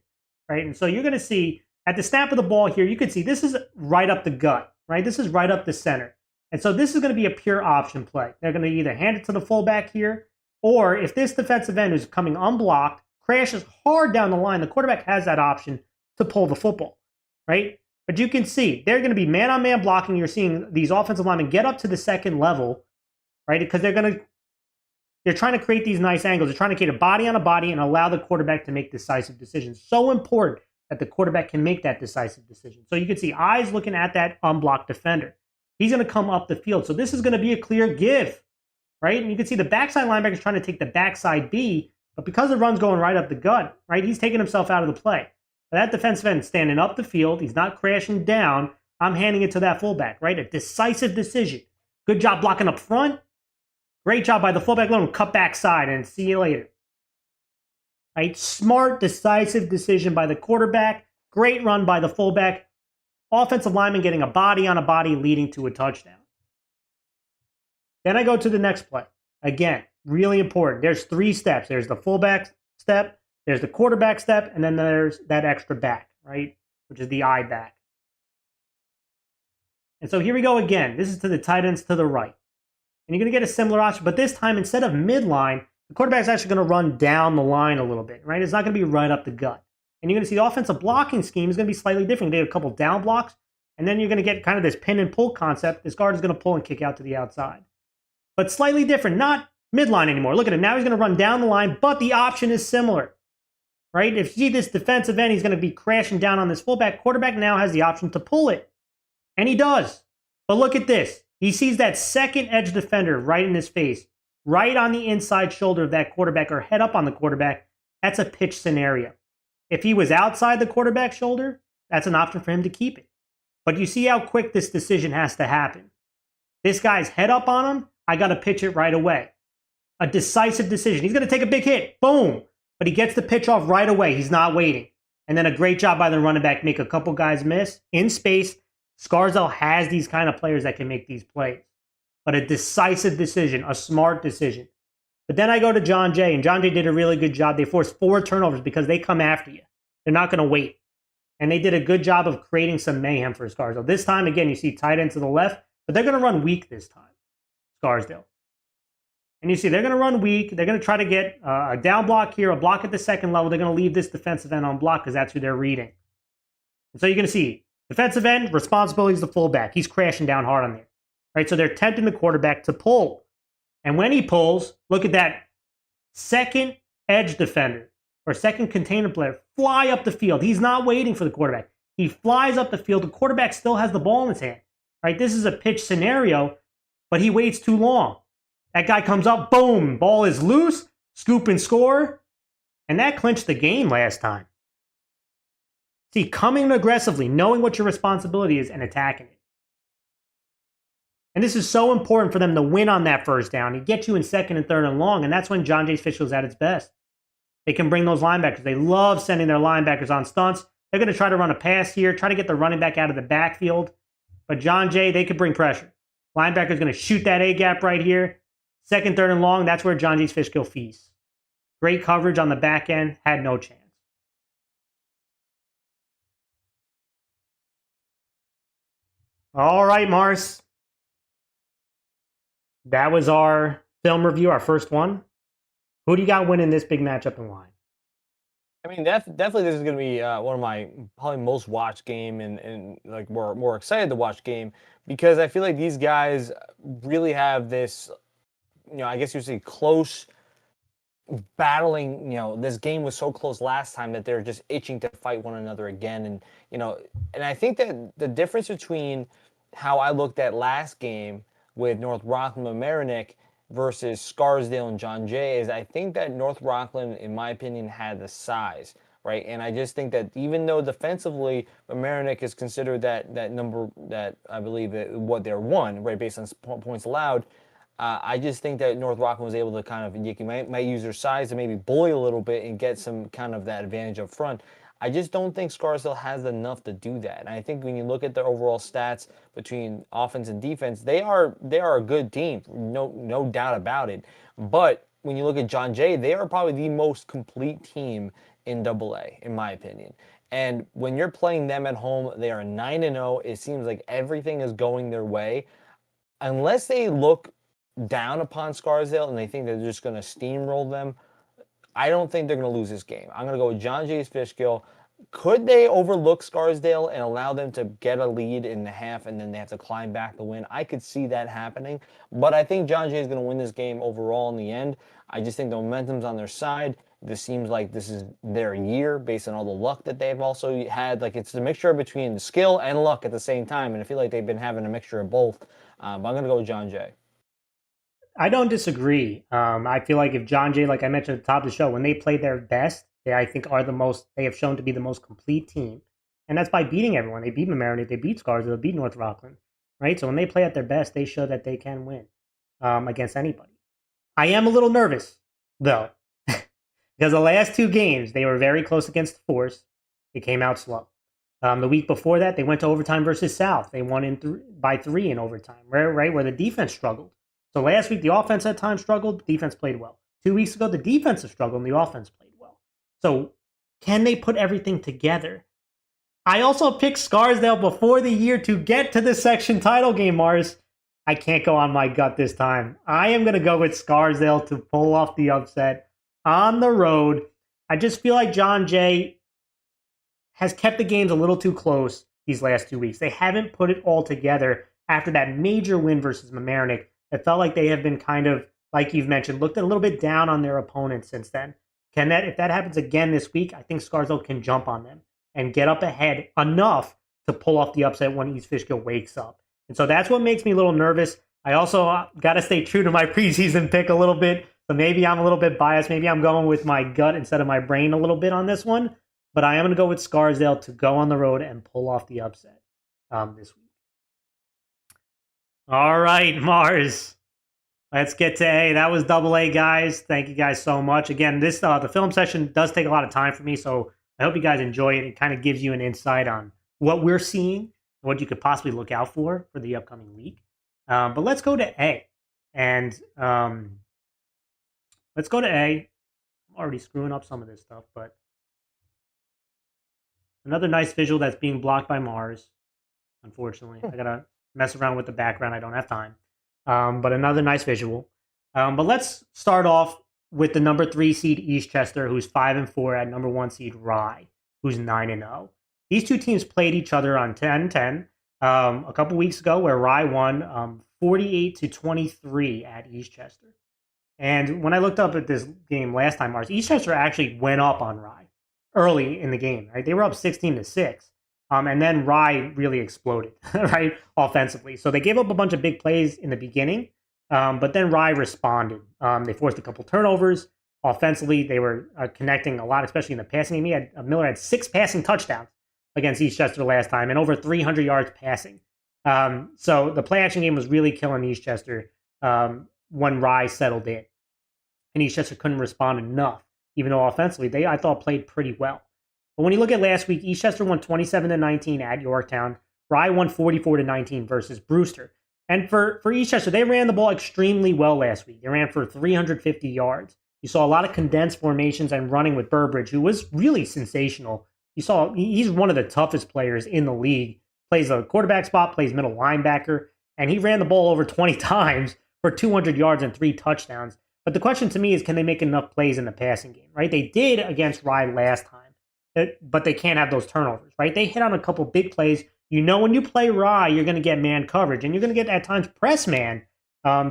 right? And so you're going to see at the snap of the ball here, you can see this is right up the gut, right? This is right up the center. And so this is going to be a pure option play. They're going to either hand it to the fullback here, or if this defensive end is coming unblocked, crashes hard down the line, the quarterback has that option to pull the football, right? But you can see they're going to be man-on-man blocking. You're seeing these offensive linemen get up to the second level, right? Because they're trying to create these nice angles. They're trying to create a body on a body and allow the quarterback to make decisive decisions. So important that the quarterback can make that decisive decision. So you can see eyes looking at that unblocked defender. He's going to come up the field. So this is going to be a clear give, right? And you can see the backside linebacker is trying to take the backside B, but because the run's going right up the gut, right, he's taking himself out of the play. But that defensive end standing up the field, he's not crashing down. I'm handing it to that fullback, right? A decisive decision. Good job blocking up front. Great job by the fullback. Let him cut backside and see you later. Right? Smart, decisive decision by the quarterback. Great run by the fullback. Offensive lineman getting a body on a body leading to a touchdown. Then I go to the next play. Again, really important. There's 3 steps. There's the fullback step, there's the quarterback step, and then there's that extra back, right? Which is the eye back. And so here we go again. This is to the tight ends to the right. And you're going to get a similar option, but this time instead of midline, the quarterback's actually going to run down the line a little bit, right? It's not going to be right up the gut. And you're going to see the offensive blocking scheme is going to be slightly different. They have a couple down blocks, and then you're going to get kind of this pin and pull concept. This guard is going to pull and kick out to the outside. But slightly different, not midline anymore. Look at him. Now he's going to run down the line, but the option is similar, right? If you see this defensive end, he's going to be crashing down on this fullback. Quarterback now has the option to pull it, and he does. But look at this. He sees that second edge defender right in his face, right on the inside shoulder of that quarterback or head up on the quarterback. That's a pitch scenario. If he was outside the quarterback's shoulder, that's an option for him to keep it. But you see how quick this decision has to happen. This guy's head up on him. I got to pitch it right away. A decisive decision. He's going to take a big hit. Boom. But he gets the pitch off right away. He's not waiting. And then a great job by the running back. Make a couple guys miss in space. Scarsdale has these kind of players that can make these plays. But a decisive decision, a smart decision. But then I go to John Jay, and John Jay did a really good job. They forced 4 turnovers because they come after you. They're not going to wait. And they did a good job of creating some mayhem for Scarsdale. This time, again, you see tight end to the left, but they're going to run weak this time, Scarsdale. And you see they're going to run weak. They're going to try to get a down block here, a block at the second level. They're going to leave this defensive end on block because that's who they're reading. And so you're going to see defensive end, responsibility is the fullback. He's crashing down hard on there. Right? So they're tempting the quarterback to pull. And when he pulls, look at that second edge defender or second container player fly up the field. He's not waiting for the quarterback. He flies up the field. The quarterback still has the ball in his hand. Right? This is a pitch scenario, but he waits too long. That guy comes up, boom, ball is loose, scoop and score. And that clinched the game last time. See, coming aggressively, knowing what your responsibility is, and attacking it. And this is so important for them to win on that first down. He gets you in second and third and long, and that's when John Jay's Fishkill is at its best. They can bring those linebackers. They love sending their linebackers on stunts. They're going to try to run a pass here, try to get the running back out of the backfield. But John Jay, they could bring pressure. Linebacker's going to shoot that A-gap right here. Second, third, and long, that's where John Jay's Fishkill feasts. Great coverage on the back end, had no chance. All right, Mars. That was our film review, our first one. Who do you got winning this big matchup and why? I mean, definitely this is going to be one of my probably most watched game and like more excited to watch game because I feel like these guys really have this, I guess you would say close battling. This game was so close last time that they're just itching to fight one another again. You know, and I think that the difference between how I looked at last game with North Rockland and Mamaroneck versus Scarsdale and John Jay is I think that North Rockland, in my opinion, had the size, right? And I just think that even though defensively, Mamaroneck is considered that number that I believe that what they're one, right, based on points allowed. I just think that North Rockland was able to kind of, you might use their size to maybe bully a little bit and get some kind of that advantage up front. I just don't think Scarsdale has enough to do that. And I think when you look at the overall stats between offense and defense, they are a good team, no doubt about it. But when you look at John Jay, they are probably the most complete team in AA, in my opinion. And when you're playing them at home, they are 9-0. It seems like everything is going their way. Unless they look down upon Scarsdale and they think they're just going to steamroll them, I don't think they're going to lose this game. I'm going to go with John Jay's Fishkill. Could they overlook Scarsdale and allow them to get a lead in the half and then they have to climb back to win? I could see that happening, but I think John Jay is going to win this game overall in the end. I just think the momentum's on their side. This seems like this is their year based on all the luck that they've also had. Like it's a mixture between skill and luck at the same time, and I feel like they've been having a mixture of both. But I'm going to go with John Jay. I don't disagree. I feel like if John Jay, like I mentioned at the top of the show, when they play their best, they I think are they have shown to be the most complete team. And that's by beating everyone. They beat Mamaroneck, they beat Scarsdale, they beat North Rockland, right? So when they play at their best, they show that they can win against anybody. I am a little nervous, though, because the last two games, they were very close against Force. They came out slow. The week before that, they went to overtime versus South. They won by 3 in overtime, right, where the defense struggled. So last week, the offense at times struggled, the defense played well. 2 weeks ago, the defensive struggled and the offense played well. So can they put everything together? I also picked Scarsdale before the year to get to the section title game, Mars. I can't go on my gut this time. I am going to go with Scarsdale to pull off the upset on the road. I just feel like John Jay has kept the games a little too close these last 2 weeks. They haven't put it all together after that major win versus Mamaroneck. It felt like they have been kind of, like you've mentioned, looked a little bit down on their opponents since then. If that happens again this week, I think Scarsdale can jump on them and get up ahead enough to pull off the upset when East Fishkill wakes up. And so that's what makes me a little nervous. I also got to stay true to my preseason pick a little bit. So maybe I'm a little bit biased. Maybe I'm going with my gut instead of my brain a little bit on this one. But I am going to go with Scarsdale to go on the road and pull off the upset this week. All right, Mars. Let's get to A. That was AA, guys. Thank you guys so much. Again, the film session does take a lot of time for me, so I hope you guys enjoy it. It kind of gives you an insight on what we're seeing and what you could possibly look out for the upcoming week. But let's go to A. And let's go to A. I'm already screwing up some of this stuff, but another nice visual that's being blocked by Mars, unfortunately. I got to mess around with the background. I don't have time. But another nice visual. But let's start off with the number 3 seed Eastchester, who's 5-4 at number 1 seed Rye, who's 9-0. These two teams played each other on 10-10 a couple weeks ago, where Rye won 48-23 at Eastchester. And when I looked up at this game last time, Mars, Eastchester actually went up on Rye early in the game. Right, they were up 16-6. And then Rye really exploded, right, offensively. So they gave up a bunch of big plays in the beginning, but then Rye responded. They forced a couple turnovers. Offensively, they were connecting a lot, especially in the passing game. Miller had 6 passing touchdowns against Eastchester last time and over 300 yards passing. So the play-action game was really killing Eastchester when Rye settled in. And Eastchester couldn't respond enough, even though offensively I thought, played pretty well. But when you look at last week, Eastchester won 27-19 at Yorktown. Rye won 44-19 versus Brewster. And for Eastchester, they ran the ball extremely well last week. They ran for 350 yards. You saw a lot of condensed formations and running with Burbridge, who was really sensational. You saw he's one of the toughest players in the league. Plays a quarterback spot, plays middle linebacker, and he ran the ball over 20 times for 200 yards and 3 touchdowns. But the question to me is, can they make enough plays in the passing game, right? They did against Rye last time, but they can't have those turnovers, right? They hit on a couple big plays. When you play Rye, you're going to get man coverage, and you're going to get at times press man.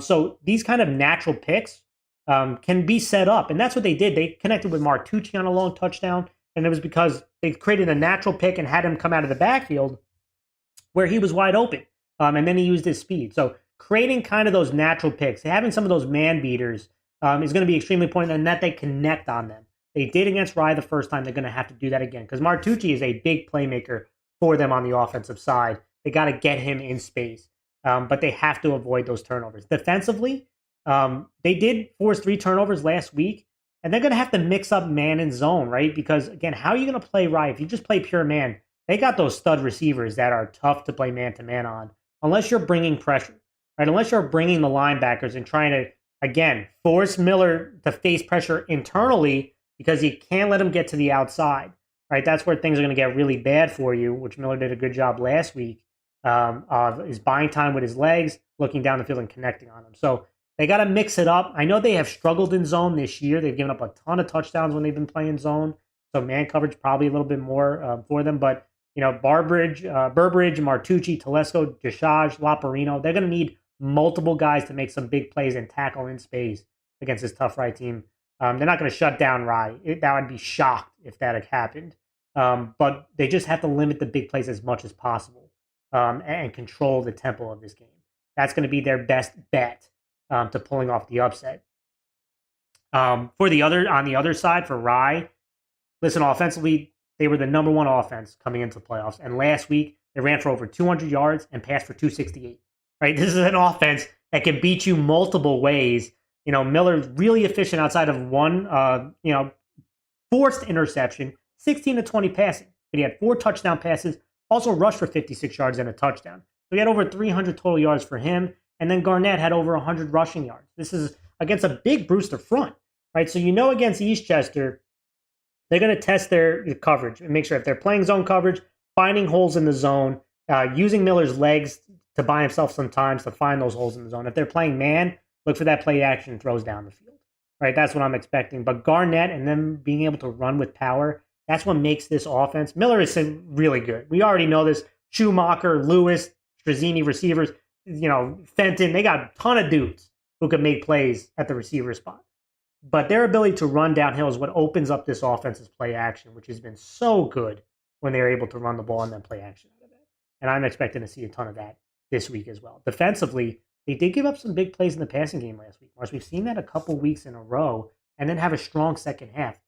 So these kind of natural picks can be set up, and that's what they did. They connected with Martucci on a long touchdown, and it was because they created a natural pick and had him come out of the backfield where he was wide open, and then he used his speed. So creating kind of those natural picks, having some of those man beaters is going to be extremely important, and that they connect on them. They did against Rye the first time. They're going to have to do that again because Martucci is a big playmaker for them on the offensive side. They got to get him in space, but they have to avoid those turnovers. Defensively, they did force 3 turnovers last week, and they're going to have to mix up man and zone, right? Because, again, how are you going to play Rye? If you just play pure man, they got those stud receivers that are tough to play man-to-man on unless you're bringing pressure, right? Unless you're bringing the linebackers and trying to, again, force Miller to face pressure internally because you can't let him get to the outside, right? That's where things are going to get really bad for you, which Miller did a good job last week of his buying time with his legs, looking down the field and connecting on them. So they got to mix it up. I know they have struggled in zone this year. They've given up a ton of touchdowns when they've been playing zone. So man coverage probably a little bit more for them. But, Burbridge, Martucci, Telesco, Deshaje, Laparino, they're going to need multiple guys to make some big plays and tackle in space against this tough Rye team. They're not going to shut down Rye. That would be shocked if that had happened. But they just have to limit the big plays as much as possible and control the tempo of this game. That's going to be their best bet to pulling off the upset. On the other side for Rye, listen, offensively, they were the number 1 offense coming into the playoffs. And last week, they ran for over 200 yards and passed for 268. Right? This is an offense that can beat you multiple ways. Miller's really efficient outside of one, forced interception, 16 to 20 passing. But he had 4 touchdown passes, also rushed for 56 yards and a touchdown. So he had over 300 total yards for him. And then Garnett had over 100 rushing yards. This is against a big Brewster front, right? So against Eastchester, they're going to test their coverage and make sure if they're playing zone coverage, finding holes in the zone, using Miller's legs to buy himself some time to find those holes in the zone. If they're playing man, look for that play action throws down the field, right? That's what I'm expecting. But Garnett and them being able to run with power, that's what makes this offense. Miller is really good. We already know this. Schumacher, Lewis, Strazzini receivers, Fenton, they got a ton of dudes who can make plays at the receiver spot. But their ability to run downhill is what opens up this offense's play action, which has been so good when they're able to run the ball and then play action out of it. And I'm expecting to see a ton of that this week as well. Defensively, they did give up some big plays in the passing game last week. Mars, we've seen that a couple weeks in a row and then have a strong second half.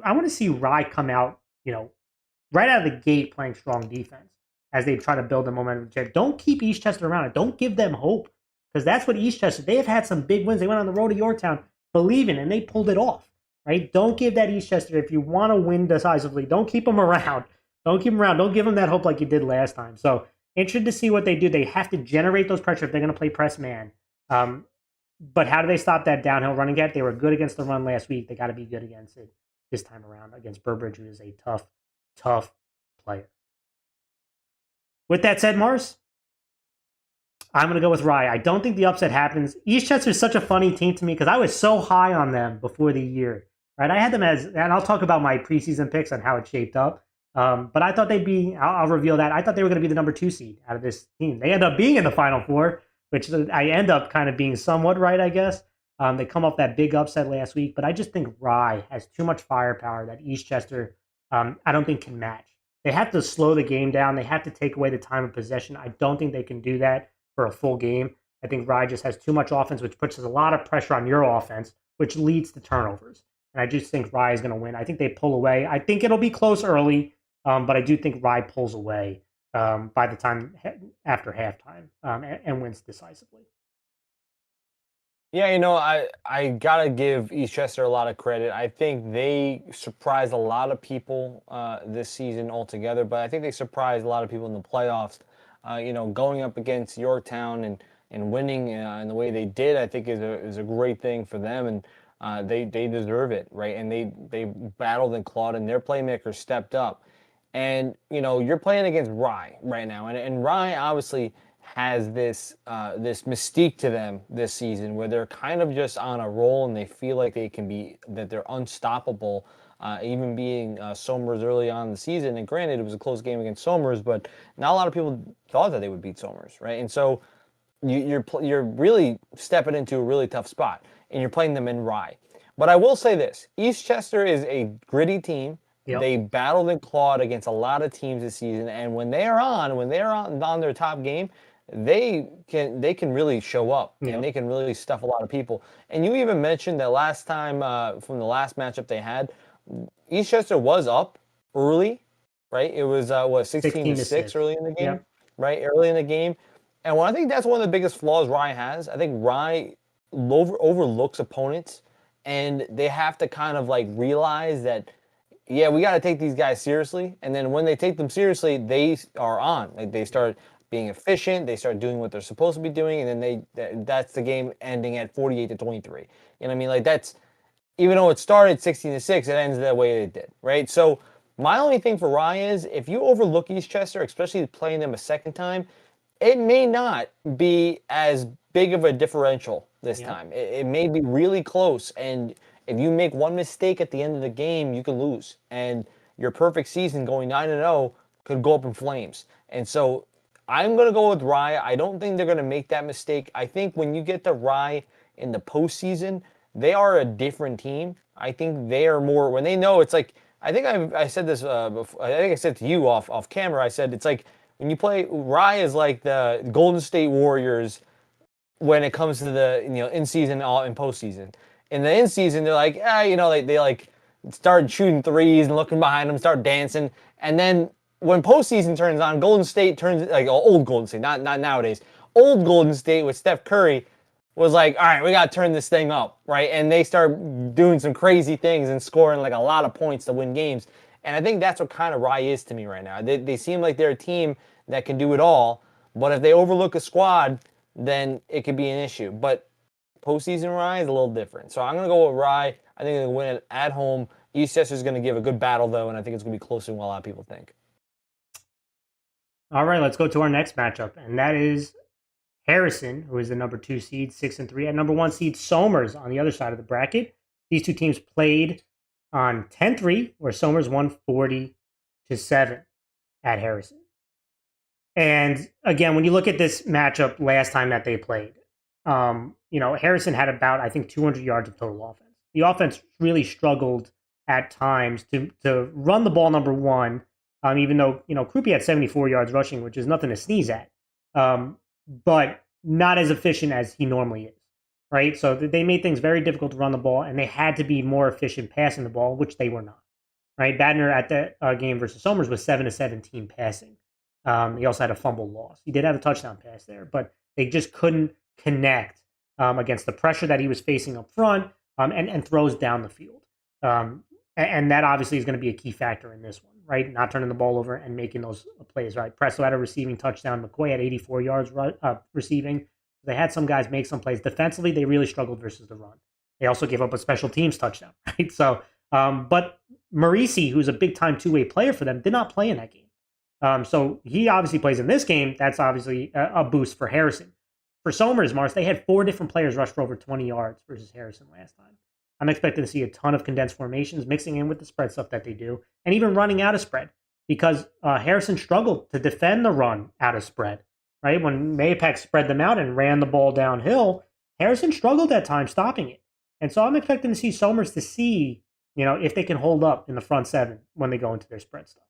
I want to see Rye come out, right out of the gate playing strong defense as they try to build the momentum. Don't keep Eastchester around. Don't give them hope because that's what Eastchester, they have had some big wins. They went on the road to Yorktown believing and they pulled it off, right? Don't give that Eastchester, if you want to win decisively, don't keep them around. Don't keep them around. Don't give them that hope like you did last time. So interested to see what they do. They have to generate those pressure if they're going to play press man. But how do they stop that downhill running gap? They were good against the run last week. They got to be good against it this time around against Burbridge, who is a tough player. With that said, Mars, I'm going to go with Rye. I don't think the upset happens. Eastchester is such a funny team to me because I was so high on them before the year. Right? I had them as, and I'll talk about my preseason picks on how it shaped up. But I thought they'd be, I'll reveal that. I thought they were going to be the number 2 seed out of this team. They end up being in the Final Four, which I end up kind of being somewhat right, I guess. They come off that big upset last week, but I just think Rye has too much firepower that Eastchester, I don't think can match. They have to slow the game down. They have to take away the time of possession. I don't think they can do that for a full game. I think Rye just has too much offense, which puts a lot of pressure on your offense, which leads to turnovers. And I just think Rye is going to win. I think they pull away. I think it'll be close early, but I do think Rye pulls away by the time after halftime and wins decisively. Yeah, I gotta give Eastchester a lot of credit. I think they surprised a lot of people this season altogether, but I think they surprised a lot of people in the playoffs. Going up against Yorktown and winning in the way they did, I think is a great thing for them, and they deserve it, right? And they battled and clawed, and their playmakers stepped up. And you're playing against Rye right now, and Rye obviously has this this mystique to them this season, where they're kind of just on a roll and they feel like that they're unstoppable. Even being Somers early on in the season, and granted it was a close game against Somers, but not a lot of people thought that they would beat Somers, right? And so you're really stepping into a really tough spot, and you're playing them in Rye. But I will say this: Eastchester is a gritty team. Yep. They battled and clawed against a lot of teams this season, and when they're on their top game, they can really show up, and they can really stuff a lot of people. And you even mentioned that last time from the last matchup they had, Eastchester was up early, right? It was 16-6 early in the game, right? Early in the game. And I think that's one of the biggest flaws Rye has. I think Rye overlooks opponents, and they have to kind of like realize that, yeah, we got to take these guys seriously. And then when they take them seriously, they are on. Like, they start being efficient. They start doing what they're supposed to be doing, and then that's the game ending at 48-23. You know what I mean? Like, that's, even though it started 16-6, it ends that way it did, right? So my only thing for Rye is, if you overlook Eastchester, especially playing them a second time, it may not be as big of a differential this time. It may be really close, and if you make one mistake at the end of the game, you can lose, and your perfect season going 9-0 could go up in flames. And so I'm going to go with Rye. I don't think they're going to make that mistake. I think when you get to Rye in the postseason, they are a different team. I think they are more, when they know, it's like, I think I said this before, I think I said to you off camera, I said it's like, when you play, Rye is like the Golden State Warriors when it comes to the in season and postseason. In the in season, they're like, they like start shooting threes and looking behind them, start dancing, and then when postseason turns on, Golden State turns, like old Golden State, not nowadays. Old Golden State with Steph Curry was like, all right, we got to turn this thing up, right? And they start doing some crazy things and scoring like a lot of points to win games. And I think that's what kind of Rye is to me right now. They seem like they're a team that can do it all, but if they overlook a squad, then it could be an issue. But postseason Rye is a little different. So I'm going to go with Rye. I think they're going to win it at home. Eastchester is going to give a good battle, though, and I think it's going to be closer than what a lot of people think. All right, let's go to our next matchup, and that is Harrison, who is the number 2 seed, 6-3, and number 1 seed Somers on the other side of the bracket. These two teams played on 10-3, where Somers won 40-7 at Harrison. And again, when you look at this matchup last time that they played, Harrison had about, I think, 200 yards of total offense. The offense really struggled at times to run the ball, number one, even though, Krupi had 74 yards rushing, which is nothing to sneeze at, but not as efficient as he normally is, right? So they made things very difficult to run the ball, and they had to be more efficient passing the ball, which they were not, right? Badner at the game versus Somers was 7-17 passing. He also had a fumble loss. He did have a touchdown pass there, but they just couldn't connect against the pressure that he was facing up front and throws down the field. And that obviously is going to be a key factor in this one, right? Not turning the ball over and making those plays, right? Presto had a receiving touchdown. McCoy had 84 yards receiving. They had some guys make some plays. Defensively, they really struggled versus the run. They also gave up a special teams touchdown, right? So, but Marisi, who's a big-time two-way player for them, did not play in that game. So he obviously plays in this game. That's obviously a boost for Harrison. For Somers, Mars, they had 4 different players rush for over 20 yards versus Harrison last time. I'm expecting to see a ton of condensed formations mixing in with the spread stuff that they do, and even running out of spread, because Harrison struggled to defend the run out of spread, right? When Mayapack spread them out and ran the ball downhill, Harrison struggled at times stopping it. And so I'm expecting to see Somers to see, if they can hold up in the front 7 when they go into their spread stuff.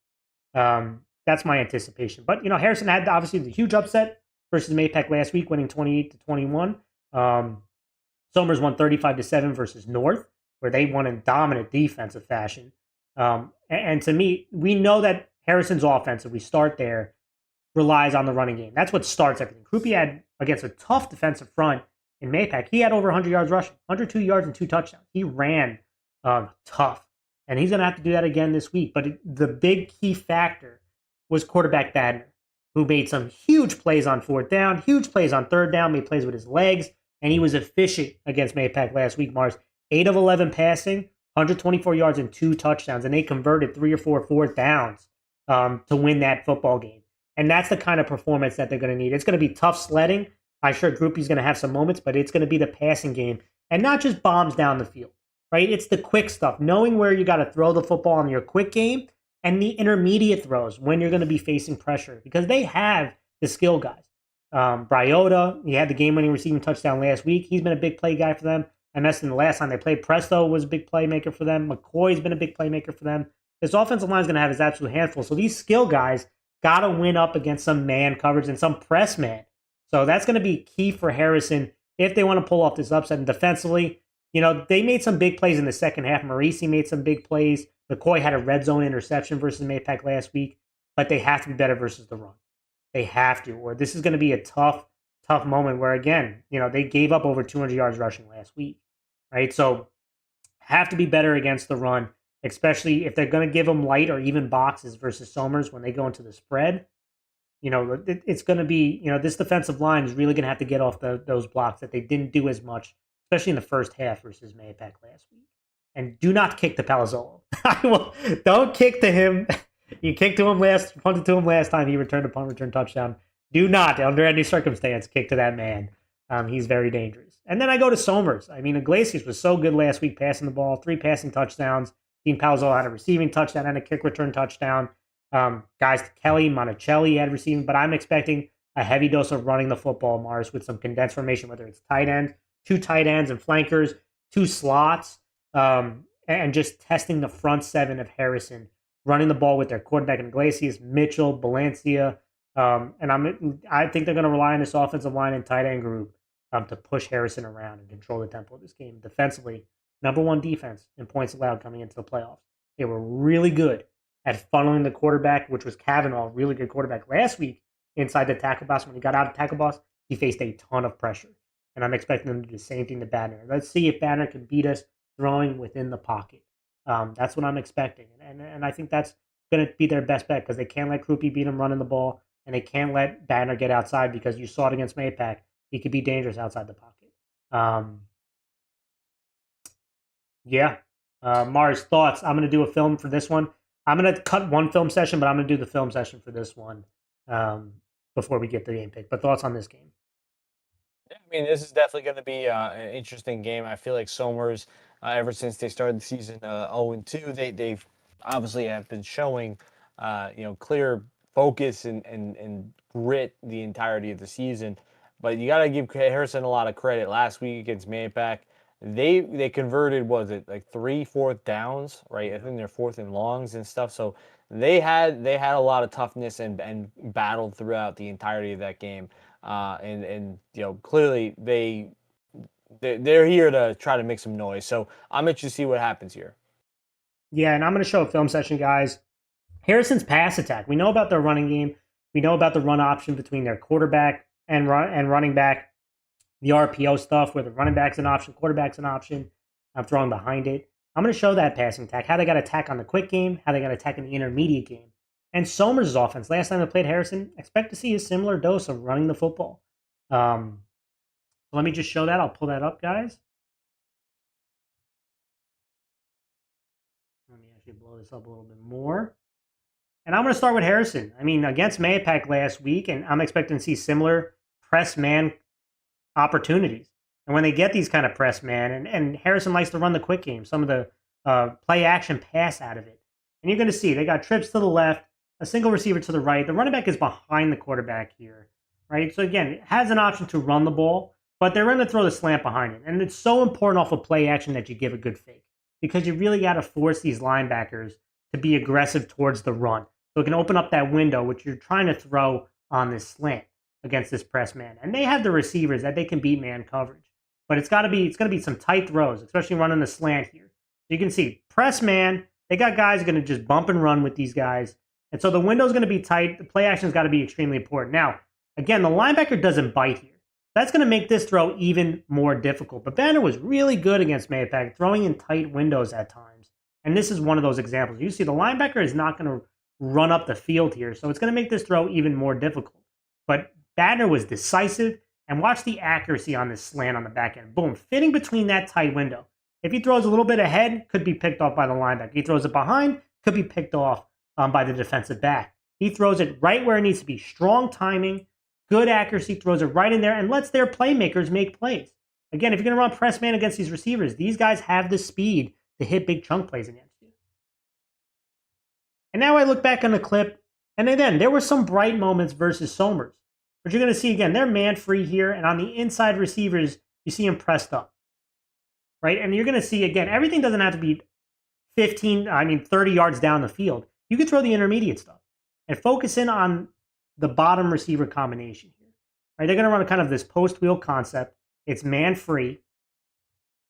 That's my anticipation. But, Harrison had obviously the huge upset versus Mayapack last week, winning 28-21. Somers won 35-7 versus North, where they won in dominant defensive fashion. And to me, we know that Harrison's offense, if we start there, relies on the running game. That's what starts everything. Krupi had, against a tough defensive front in Mayapack, he had over 100 yards rushing, 102 yards and 2 touchdowns. He ran tough. And he's going to have to do that again this week. But the big key factor was quarterback Badner, who made some huge plays on 4th down, huge plays on 3rd down, made plays with his legs, and he was efficient against Mayapack last week, Mars. 8 of 11 passing, 124 yards and 2 touchdowns, and they converted 3 or 4 4th downs to win that football game. And that's the kind of performance that they're going to need. It's going to be tough sledding. I'm sure Groupie's going to have some moments, but it's going to be the passing game and not just bombs down the field, right? It's the quick stuff, knowing where you got to throw the football in your quick game and the intermediate throws when you're going to be facing pressure because they have the skill guys. Bryota, he had the game-winning receiving touchdown last week. He's been a big play guy for them. I mentioned the last time they played, Presto was a big playmaker for them. McCoy's been a big playmaker for them. This offensive line is going to have his absolute handful. So these skill guys got to win up against some man coverage and some press man. So that's going to be key for Harrison if they want to pull off this upset. And defensively, they made some big plays in the second half. Marisi made some big plays. McCoy had a red zone interception versus Mapac last week, but they have to be better versus the run. They have to, or this is going to be a tough moment where, again, they gave up over 200 yards rushing last week, right? So have to be better against the run, especially if they're going to give them light or even boxes versus Somers when they go into the spread. It's going to be, this defensive line is really going to have to get off those blocks that they didn't do as much, especially in the first half versus Mapac last week. And do not kick to Palazzolo. Don't kick to him. You punted to him last time. He returned a punt return touchdown. Do not, under any circumstance, kick to that man. He's very dangerous. And then I go to Somers. I mean, Iglesias was so good last week passing the ball, 3 passing touchdowns. Dean Palazzolo had a receiving touchdown and a kick return touchdown. Guys, Kelly, Monticelli had receiving, but I'm expecting a heavy dose of running the football, Mars, with some condensed formation, whether it's tight end, 2 tight ends and flankers, 2 slots, and just testing the front 7 of Harrison, running the ball with their quarterback Iglesias, Mitchell, Valencia, and I think they're going to rely on this offensive line and tight end group to push Harrison around and control the tempo of this game. Defensively, number 1 defense in points allowed coming into the playoffs. They were really good at funneling the quarterback, which was Kavanaugh, really good quarterback last week inside the tackle box. When he got out of tackle box, he faced a ton of pressure. And I'm expecting them to do the same thing to Badner. Let's see if Badner can beat us throwing within the pocket. That's what I'm expecting. And I think that's going to be their best bet because they can't let Krupi beat him running the ball, and they can't let Badner get outside because you saw it against Mapac. He could be dangerous outside the pocket. Mars, thoughts? I'm going to do a film for this one. I'm going to cut one film session, but I'm going to do the film session for this one before we get the game pick. But thoughts on this game? Yeah, I mean, this is definitely going to be an interesting game. I feel like Somers, ever since they started the season 0-2, they've obviously have been showing, clear focus and grit the entirety of the season. But you got to give Harrison a lot of credit. Last week against Mapac, they converted, was it like 3 4th downs, right? I think they're 4th and longs and stuff. So they had a lot of toughness and battled throughout the entirety of that game. And clearly they're here to try to make some noise. So I'm interested to see what happens here. Yeah, and I'm going to show a film session, guys. Harrison's pass attack. We know about their running game. We know about the run option between their quarterback and running back. The RPO stuff where the running back's an option, quarterback's an option. I'm throwing behind it. I'm going to show that passing attack, how they got attack on the quick game, how they got attack in the intermediate game. And Somers' offense, last time they played Harrison, expect to see a similar dose of running the football. So let me just show that. I'll pull that up, guys. Let me actually blow this up a little bit more. And I'm going to start with Harrison. I mean, against Mapac last week, and I'm expecting to see similar press man opportunities. And when they get these kind of press man, and Harrison likes to run the quick game, some of the play action pass out of it. And you're going to see they got trips to the left, a single receiver to the right. The running back is behind the quarterback here, right? So again, it has an option to run the ball, but they're going to throw the slant behind it. And it's so important off of play action that you give a good fake because you really got to force these linebackers to be aggressive towards the run. So it can open up that window, which you're trying to throw on this slant against this press man. And they have the receivers that they can beat man coverage. But it's going to be some tight throws, especially running the slant here. So you can see press man, they got guys going to just bump and run with these guys. And so the window's going to be tight. The play action's got to be extremely important. Now, again, the linebacker doesn't bite here. That's going to make this throw even more difficult. But Banner was really good against Mapac, throwing in tight windows at times. And this is one of those examples. You see the linebacker is not going to run up the field here. So it's going to make this throw even more difficult. But Badner was decisive, and watch the accuracy on this slant on the back end. Boom, fitting between that tight window. If he throws a little bit ahead, could be picked off by the linebacker. If he throws it behind, could be picked off by the defensive back. He throws it right where it needs to be. Strong timing, good accuracy, throws it right in there, and lets their playmakers make plays. Again, if you're going to run press man against these receivers, these guys have the speed to hit big chunk plays against you. And now I look back on the clip, and then there were some bright moments versus Somers. But you're going to see, again, they're man-free here, and on the inside receivers, you see them pressed up. Right? And you're going to see, again, everything doesn't have to be 30 yards down the field. You can throw the intermediate stuff and focus in on the bottom receiver combination here. Right? They're going to run kind of this post-wheel concept. It's man-free.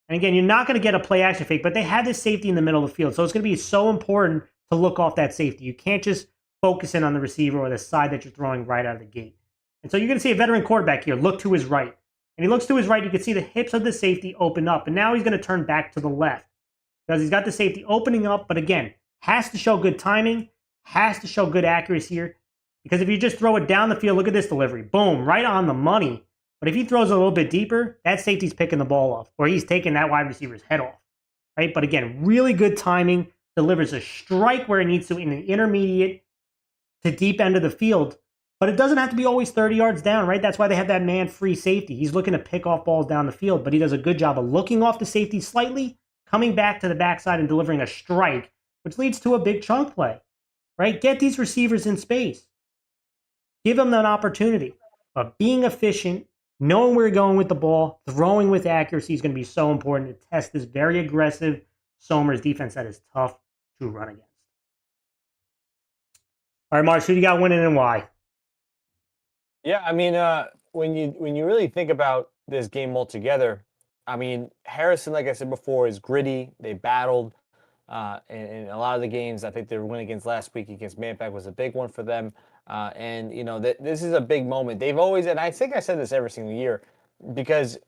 And again, you're not going to get a play action fake, but they have this safety in the middle of the field. So it's going to be so important to look off that safety. You can't just focus in on the receiver or the side that you're throwing right out of the gate. And so you're going to see a veteran quarterback here look to his right. And he looks to his right, you can see the hips of the safety open up. And now he's going to turn back to the left because he's got the safety opening up. But again, has to show good timing, has to show good accuracy here. Because if you just throw it down the field, look at this delivery. Boom, right on the money. But if he throws a little bit deeper, that safety's picking the ball off, or he's taking that wide receiver's head off. Right? But again, really good timing, delivers a strike where it needs to in the intermediate to deep end of the field. But it doesn't have to be always 30 yards down, right? That's why they have that man-free safety. He's looking to pick off balls down the field, but he does a good job of looking off the safety slightly, coming back to the backside and delivering a strike, which leads to a big chunk play, right? Get these receivers in space. Give them an opportunity. But being efficient, knowing where you're going with the ball, throwing with accuracy is going to be so important to test this very aggressive Somers defense that is tough to run against. All right, Marsh, who do you got winning and why? Yeah, I mean, when you really think about this game altogether, I mean, Harrison, like I said before, is gritty. They battled in a lot of the games. I think their win against last week against Manpack was a big one for them. And you know, this is a big moment. They've always, and I think I said this every single year, because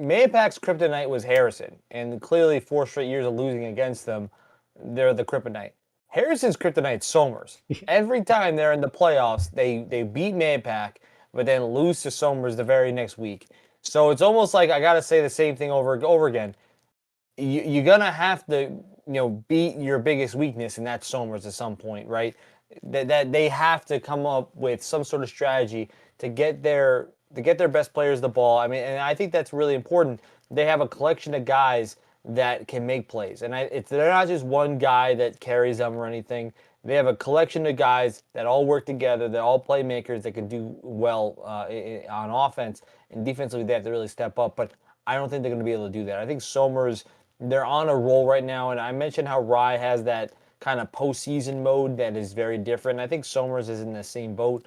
Manpack's kryptonite was Harrison, and clearly 4 straight years of losing against them, they're the kryptonite. Harrison's kryptonite Somers. Every time they're in the playoffs, they beat Manpack, but then lose to Somers the very next week. So it's almost like I got to say the same thing over again. You're gonna have to, beat your biggest weakness, and that's Somers at some point, right? That they have to come up with some sort of strategy to get their best players the ball. I mean, and I think that's really important. They have a collection of guys that can make plays. And they're not just one guy that carries them or anything. They have a collection of guys that all work together. They're all playmakers that can do well on offense. And defensively, they have to really step up. But I don't think they're going to be able to do that. I think Somers, they're on a roll right now. And I mentioned how Rye has that kind of postseason mode that is very different. I think Somers is in the same boat.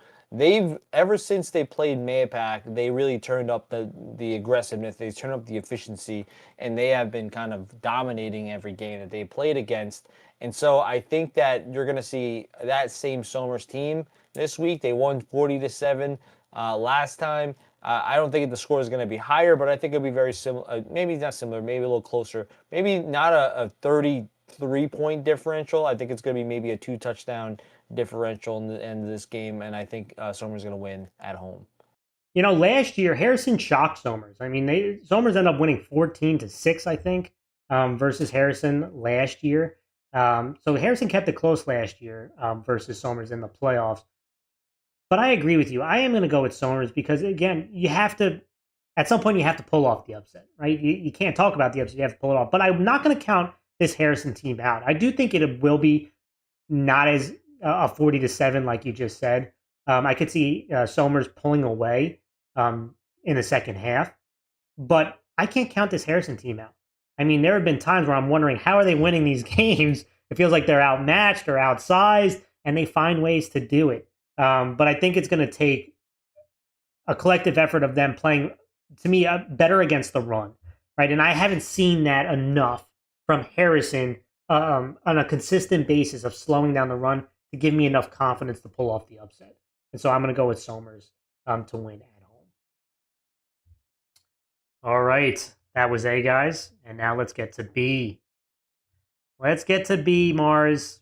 Ever since they played Mayapack, they really turned up the aggressiveness, they turned up the efficiency, and they have been kind of dominating every game that they played against. And so I think that you're going to see that same Somers team this week. They won 40-7 last time. I don't think the score is going to be higher, but I think it'll be very similar. Maybe not similar, maybe a little closer. Maybe not a 33-point differential. I think it's going to be maybe a 2-touchdown differential in the end of this game, and I think Somers is going to win at home. Last year Harrison shocked Somers. I mean, Somers ended up winning 14-6, I think, versus Harrison last year. So Harrison kept it close last year versus Somers in the playoffs. But I agree with you. I am going to go with Somers because, again, you have to, at some point, you have to pull off the upset, right? You can't talk about the upset. You have to pull it off. But I'm not going to count this Harrison team out. I do think it will be not as a 40-7 like you just said. I could see Somers pulling away in the second half. But I can't count this Harrison team out. I mean, there have been times where I'm wondering, how are they winning these games? It feels like they're outmatched or outsized, and they find ways to do it. But I think it's going to take a collective effort of them playing, to me, better against the run, right? And I haven't seen that enough from Harrison on a consistent basis of slowing down the run to give me enough confidence to pull off the upset. And so I'm going to go with Somers to win at home. All right. That was A, guys. And now let's get to B. Let's get to B, Mars.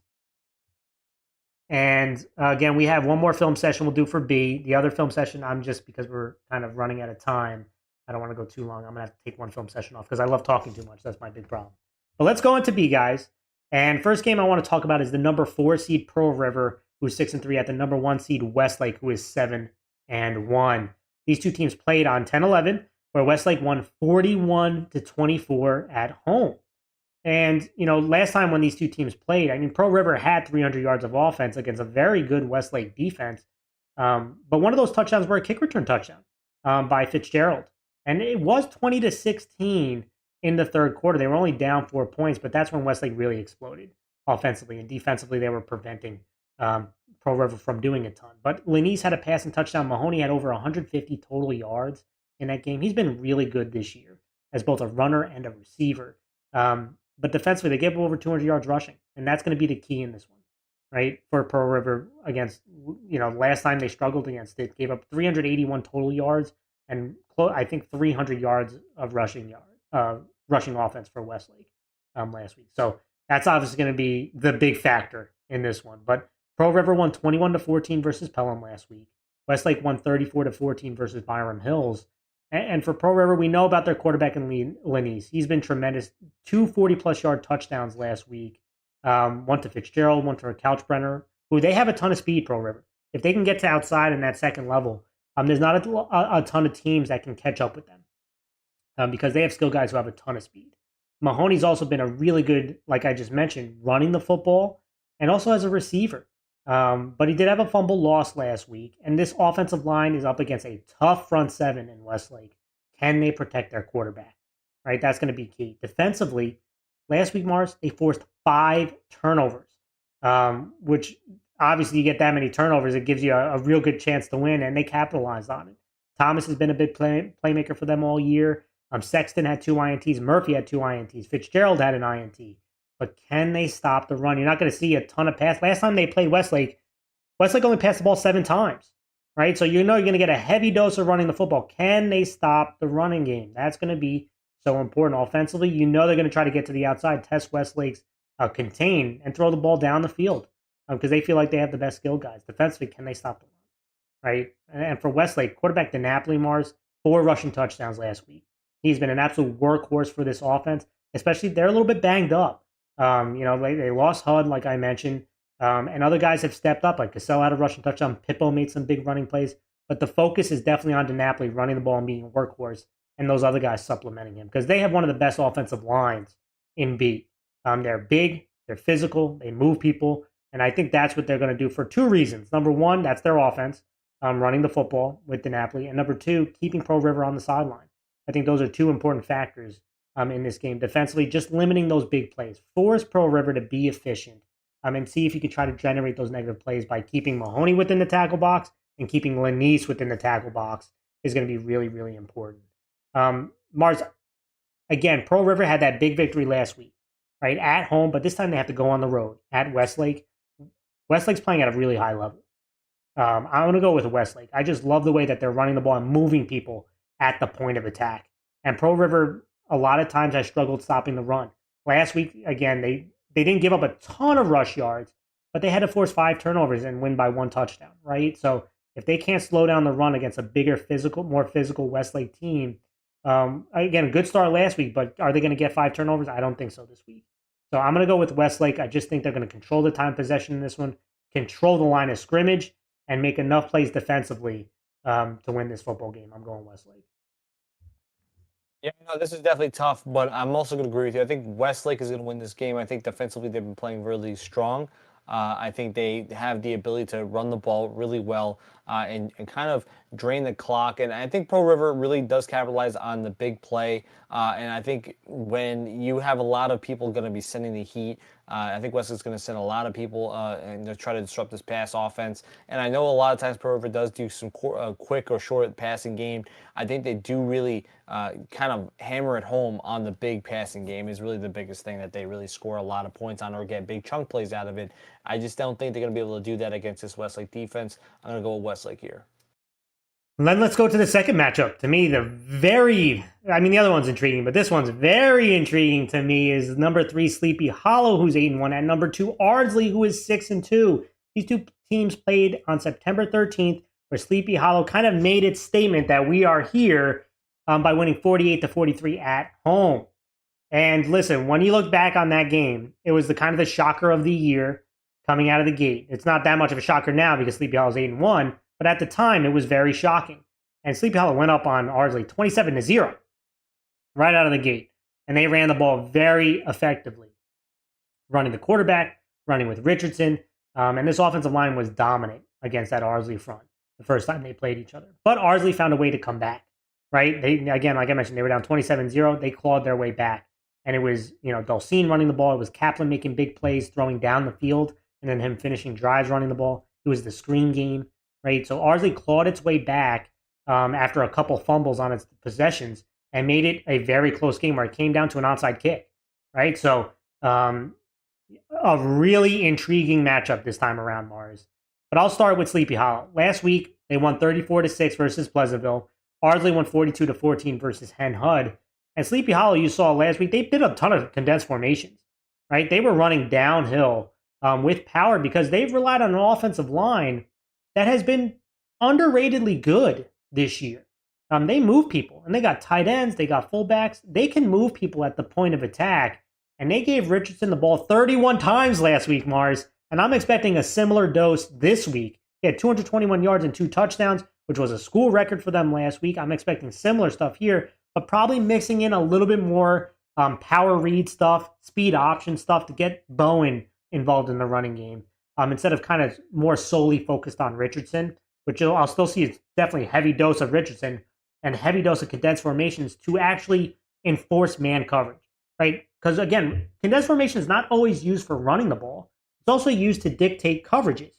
And again, we have one more film session we'll do for B. The other film session, because we're kind of running out of time, I don't want to go too long. I'm going to have to take one film session off because I love talking too much. That's my big problem. But let's go into B, guys. And first game I want to talk about is the number 4 seed Pearl River, who's 6-3, at the number 1 seed Westlake, who is 7-1. These two teams played on 10-11, where Westlake won 41-24 at home. And, last time when these two teams played, I mean, Pearl River had 300 yards of offense against a very good Westlake defense. But one of those touchdowns were a kick return touchdown by Fitzgerald. And it was 20-16 in the third quarter. They were only down 4 points, but that's when Westlake really exploded offensively. And defensively, they were preventing Pearl River from doing a ton. But Lanise had a passing touchdown. Mahoney had over 150 total yards in that game. He's been really good this year as both a runner and a receiver. But defensively, they gave over 200 yards rushing, and that's going to be the key in this one, right? For Pearl River against, last time they struggled against it, gave up 381 total yards and I think 300 yards of rushing offense for Westlake last week. So that's obviously going to be the big factor in this one. But Pearl River won 21-14 versus Pelham last week. Westlake won 34-14 versus Byram Hills. And for Pearl River, we know about their quarterback in Lanise. He's been tremendous. 2 40-plus yard touchdowns last week. One to Fitzgerald, one to Couchbrenner, who they have a ton of speed, Pearl River. If they can get to outside in that second level, there's not a ton of teams that can catch up with them because they have skill guys who have a ton of speed. Mahoney's also been a really good, like I just mentioned, running the football and also as a receiver. But he did have a fumble loss last week, and this offensive line is up against a tough front seven in Westlake. Can they protect their quarterback? Right, that's going to be key. Defensively, last week, Mars, they forced 5 turnovers, which obviously you get that many turnovers, it gives you a real good chance to win, and they capitalized on it. Thomas has been a big playmaker for them all year. Sexton had 2 INTs. Murphy had 2 INTs. Fitzgerald had an INT. But can they stop the run? You're not going to see a ton of pass. Last time they played Westlake only passed the ball 7 times, right? So you're going to get a heavy dose of running the football. Can they stop the running game? That's going to be so important offensively. They're going to try to get to the outside, test Westlake's contain, and throw the ball down the field because they feel like they have the best skill guys. Defensively, can they stop the run, right? And for Westlake, quarterback DiNapoli, Mars, 4 rushing touchdowns last week. He's been an absolute workhorse for this offense, especially they're a little bit banged up. They lost Hud, like I mentioned, and other guys have stepped up. Like Cassell had a rushing touchdown. Pippo made some big running plays. But the focus is definitely on DiNapoli running the ball and being a workhorse, and those other guys supplementing him because they have one of the best offensive lines in B. They're big, they're physical, they move people, and I think that's what they're going to do for 2 reasons. Number 1, that's their offense, running the football with DiNapoli, and number 2, keeping Pearl River on the sideline. I think those are 2 important factors in this game. Defensively, just limiting those big plays. Force Pearl River to be efficient and see if you can try to generate those negative plays by keeping Mahoney within the tackle box and keeping Lanise within the tackle box is going to be really, really important. Mars, again, Pearl River had that big victory last week, right, at home, but this time they have to go on the road at Westlake. Westlake's playing at a really high level. I'm going to go with Westlake. I just love the way that they're running the ball and moving people at the point of attack. And Pearl River, a lot of times, has struggled stopping the run. Last week, again, they didn't give up a ton of rush yards, but they had to force 5 turnovers and win by 1 touchdown, right? So if they can't slow down the run against a bigger, more physical Westlake team, again, a good start last week, but are they going to get 5 turnovers? I don't think so this week. So I'm going to go with Westlake. I just think they're going to control the time possession in this one, control the line of scrimmage, and make enough plays defensively to win this football game. I'm going Westlake. Yeah, no, this is definitely tough, but I'm also going to agree with you. I think Westlake is going to win this game. I think defensively they've been playing really strong. I think they have the ability to run the ball really well and kind of drain the clock. And I think Pearl River really does capitalize on the big play. And I think when you have a lot of people going to be sending the heat, I think Westlake's going to send a lot of people and to try to disrupt this pass offense. And I know a lot of times Pearl River does do some quick or short passing game. I think they do really kind of hammer it home on the big passing game is really the biggest thing that they really score a lot of points on or get big chunk plays out of it. I just don't think they're going to be able to do that against this Westlake defense. I'm going to go with Westlake here. And then let's go to the second matchup. To me, the other one's intriguing, but this one's very intriguing to me is number 3 Sleepy Hollow, who's 8-1, and number 2 Ardsley, who is 6-2. These two teams played on September 13th, where Sleepy Hollow kind of made its statement that we are here by winning 48-43 at home. And listen, when you look back on that game, it was the kind of the shocker of the year. coming out of the gate. It's not that much of a shocker now because Sleepy Hollow is 8-1, but at the time it was very shocking. And Sleepy Hollow went up on Ardsley 27-0 right out of the gate. And they ran the ball very effectively, running the quarterback, running with Richardson. And this offensive line was dominant against that Ardsley front the first time they played each other. But Ardsley found a way to come back, right? They, again, like I mentioned, they were down 27-0. They clawed their way back. And it was, Dulcine running the ball. It was Kaplan making big plays, throwing down the field, and then him finishing drives running the ball. It was the screen game, right? So Ardsley clawed its way back after a couple fumbles on its possessions and made it a very close game where it came down to an onside kick, right? So a really intriguing matchup this time around, Mars. But I'll start with Sleepy Hollow. Last week, they won 34-6 versus Pleasantville. Ardsley won 42-14 versus Hen Hud. And Sleepy Hollow, you saw last week, they did a ton of condensed formations, right? They were running downhill with power because they've relied on an offensive line that has been underratedly good this year. They move people, and they got tight ends, they got fullbacks. They can move people at the point of attack, and they gave Richardson the ball 31 times last week, Mars, and I'm expecting a similar dose this week. He had 221 yards and 2 touchdowns, which was a school record for them last week. I'm expecting similar stuff here, but probably mixing in a little bit more power read stuff, speed option stuff to get Bowen involved in the running game instead of kind of more solely focused on Richardson, which I'll still see is definitely a heavy dose of Richardson and heavy dose of condensed formations to actually enforce man coverage, right? Because again, condensed formation is not always used for running the ball. It's also used to dictate coverages,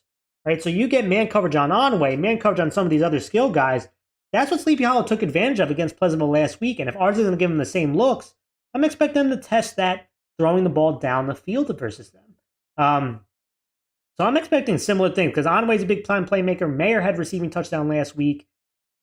right? So you get man coverage on Onway, man coverage on some of these other skill guys. That's what Sleepy Hollow took advantage of against Pleasantville last week. And if Ardsley's going to give them the same looks, I'm expecting them to test that throwing the ball down the field versus them. So I'm expecting similar things because Onway's a big time playmaker. Mayer had receiving touchdown last week.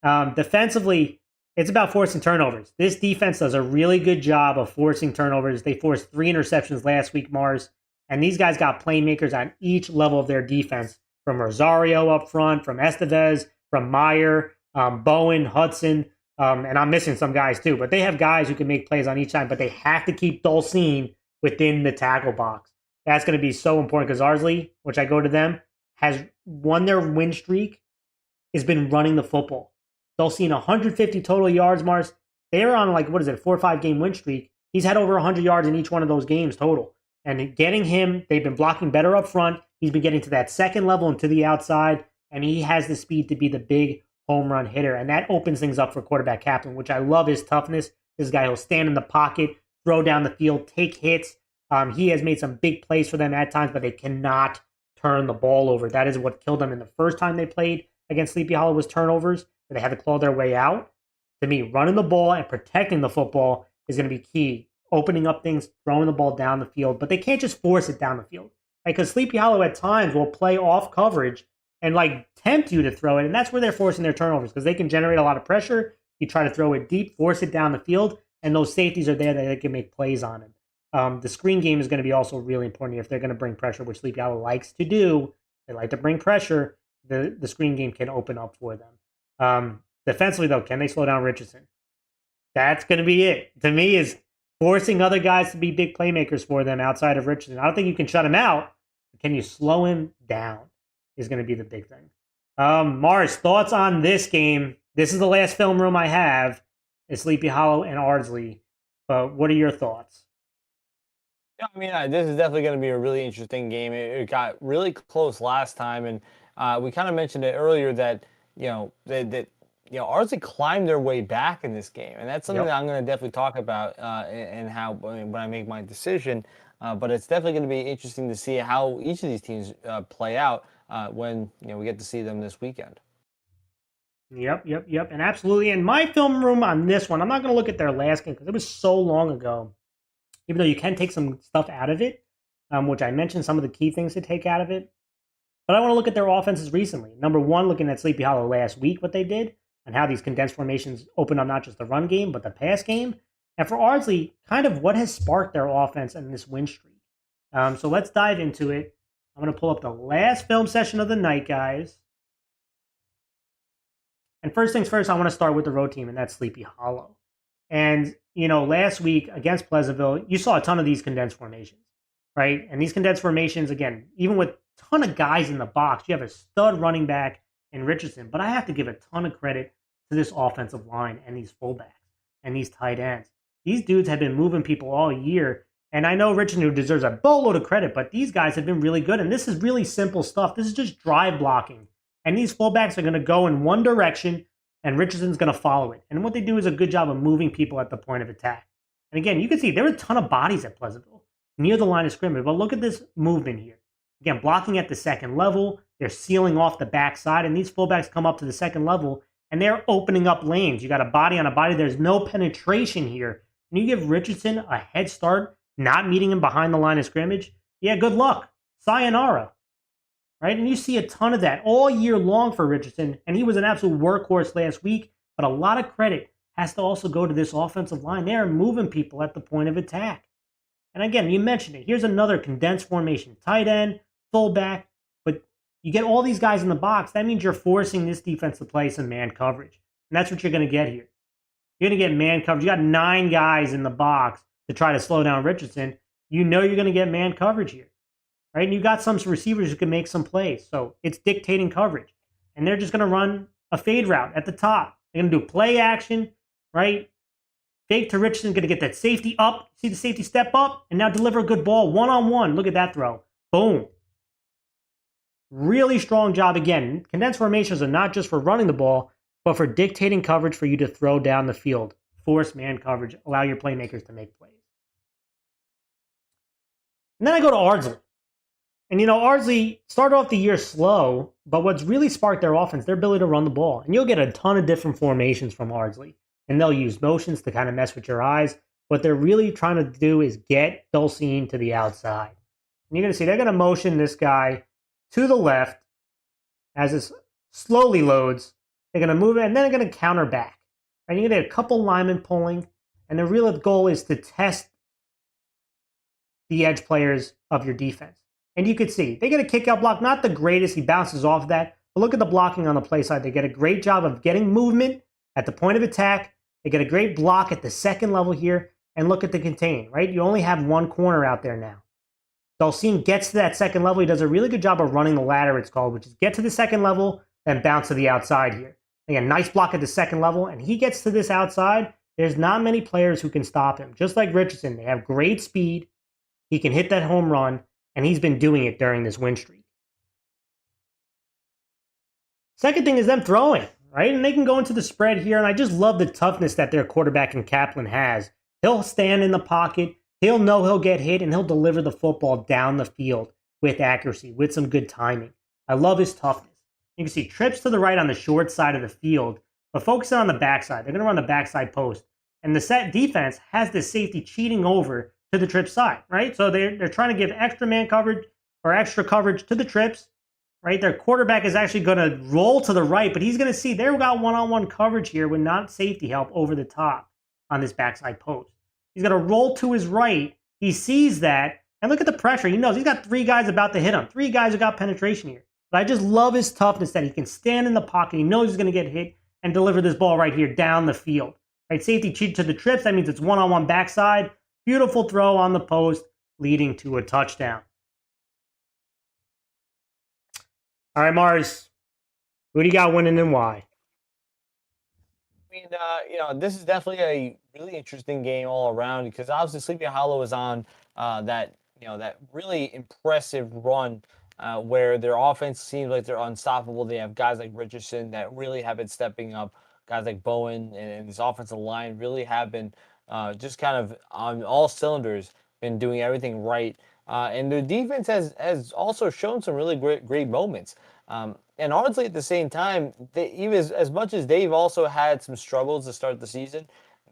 Defensively, it's about forcing turnovers. This defense does a really good job of forcing turnovers. They forced 3 interceptions last week, Mars. And these guys got playmakers on each level of their defense, from Rosario up front, from Estevez, from Meyer, Bowen, Hudson, and I'm missing some guys too. But they have guys who can make plays on each side, but they have to keep Dulcine within the tackle box. That's going to be so important because Ardsley, which I go to them, has won their win streak, has been running the football. Dulcine 150 total yards, Mars. They're on 4 or 5 game win streak. He's had over 100 yards in each one of those games total. And getting him, they've been blocking better up front. He's been getting to that second level and to the outside, and he has the speed to be the big home run hitter. And that opens things up for quarterback Kaplan, which I love his toughness. This guy will stand in the pocket, throw down the field, take hits. He has made some big plays for them at times, but they cannot turn the ball over. That is what killed them in the first time they played against Sleepy Hollow was turnovers, but they had to claw their way out. To me, running the ball and protecting the football is going to be key. Opening up things, throwing the ball down the field, but they can't just force it down the field. Right? Because Sleepy Hollow at times will play off coverage and tempt you to throw it, and that's where they're forcing their turnovers because they can generate a lot of pressure. You try to throw it deep, force it down the field, and those safeties are there that they can make plays on it. The screen game is going to be also really important if they're going to bring pressure, which Sleepy Hollow likes to do. They like to bring pressure. The screen game can open up for them. Defensively, though, can they slow down Richardson? That's going to be it. To me, is forcing other guys to be big playmakers for them outside of Richardson. I don't think you can shut him out. Can you slow him down is going to be the big thing. Mars, thoughts on this game? This is the last film room I have. It's Sleepy Hollow and Ardsley. But what are your thoughts? Yeah, I mean, this is definitely going to be a really interesting game. It got really close last time, and we kind of mentioned it earlier that Ardsley climbed their way back in this game, and that's something that I'm going to definitely talk about and how when I make my decision. But it's definitely going to be interesting to see how each of these teams play out when we get to see them this weekend. Yep, and absolutely. And my film room on this one, I'm not going to look at their last game because it was so long ago. Even though you can take some stuff out of it, which I mentioned some of the key things to take out of it. But I want to look at their offenses recently. Number one, looking at Sleepy Hollow last week, what they did, and how these condensed formations opened up not just the run game, but the pass game. And for Ardsley, kind of what has sparked their offense in this win streak. So let's dive into it. I'm going to pull up the last film session of the night, guys. And first things first, I want to start with the road team, and that's Sleepy Hollow. And, last week against Pleasantville, you saw a ton of these condensed formations, right? And these condensed formations, again, even with ton of guys in the box. You have a stud running back in Richardson, but I have to give a ton of credit to this offensive line and these fullbacks and these tight ends. These dudes have been moving people all year. And I know Richardson, who deserves a boatload of credit, but these guys have been really good. And this is really simple stuff. This is just drive blocking. And these fullbacks are going to go in one direction, and Richardson's going to follow it. And what they do is a good job of moving people at the point of attack. And again, you can see there were a ton of bodies at Pleasantville near the line of scrimmage. But look at this movement here. Again, blocking at the second level. They're sealing off the backside. And these fullbacks come up to the second level, and they're opening up lanes. You got a body on a body. There's no penetration here. And you give Richardson a head start, not meeting him behind the line of scrimmage. Yeah, good luck. Sayonara. Right? And you see a ton of that all year long for Richardson. And he was an absolute workhorse last week. But a lot of credit has to also go to this offensive line. They are moving people at the point of attack. And again, you mentioned it. Here's another condensed formation. Tight end, fullback. But you get all these guys in the box. That means you're forcing this defense to play some man coverage. And that's what you're going to get here. You're going to get man coverage. You got 9 guys in the box to try to slow down Richardson. You know you're going to get man coverage here. Right? And you got some receivers who can make some plays. So it's dictating coverage. And they're just going to run a fade route at the top. They're going to do play action, right? Fake to Richardson, going to get that safety up. See the safety step up and now deliver a good ball one-on-one. Look at that throw. Boom. Really strong job again. Condensed formations are not just for running the ball, but for dictating coverage for you to throw down the field. Force man coverage. Allow your playmakers to make plays. And then I go to Ardsley. And, Ardsley started off the year slow, but what's really sparked their offense, their ability to run the ball. And you'll get a ton of different formations from Ardsley. And they'll use motions to kind of mess with your eyes. What they're really trying to do is get Dulcine to the outside. And you're going to see they're going to motion this guy to the left as it slowly loads. They're going to move it, and then they're going to counter back. And you're going to get a couple linemen pulling. And the real goal is to test the edge players of your defense. And you could see, they get a kick-out block, not the greatest. He bounces off of that. But look at the blocking on the play side. They get a great job of getting movement at the point of attack. They get a great block at the second level here. And look at the contain, right? You only have one corner out there now. Dulcine gets to that second level. He does a really good job of running the ladder, it's called, which is get to the second level, then bounce to the outside here. Again, nice block at the second level. And he gets to this outside. There's not many players who can stop him. Just like Richardson, they have great speed. He can hit that home run. And he's been doing it during this win streak. Second thing is them throwing, right? And they can go into the spread here. And I just love the toughness that their quarterback in Kaplan has. He'll stand in the pocket. He'll know he'll get hit. And he'll deliver the football down the field with accuracy, with some good timing. I love his toughness. You can see trips to the right on the short side of the field. But focusing on the backside. They're going to run the backside post. And the set defense has the safety cheating over to the trip side, right? So they're trying to give extra man coverage or extra coverage to the trips, right? Their quarterback is actually going to roll to the right, but he's going to see they've got one-on-one coverage here with not safety help over the top on this backside post. He's going to roll to his right. He sees that, and look at the pressure. He knows he's got 3 guys about to hit him. 3 guys who got penetration here. But I just love his toughness that he can stand in the pocket. He knows he's going to get hit and deliver this ball right here down the field. Right? Safety cheat to the trips. That means it's one-on-one backside. Beautiful throw on the post, leading to a touchdown. All right, Mars, who do you got winning and why? I mean, this is definitely a really interesting game all around because obviously Sleepy Hollow is on that really impressive run where their offense seems like they're unstoppable. They have guys like Richardson that really have been stepping up. Guys like Bowen and this offensive line really have been just kind of on all cylinders, been doing everything right. And the defense has also shown some really great moments. And Ardsley at the same time, even as much as they've also had some struggles to start the season,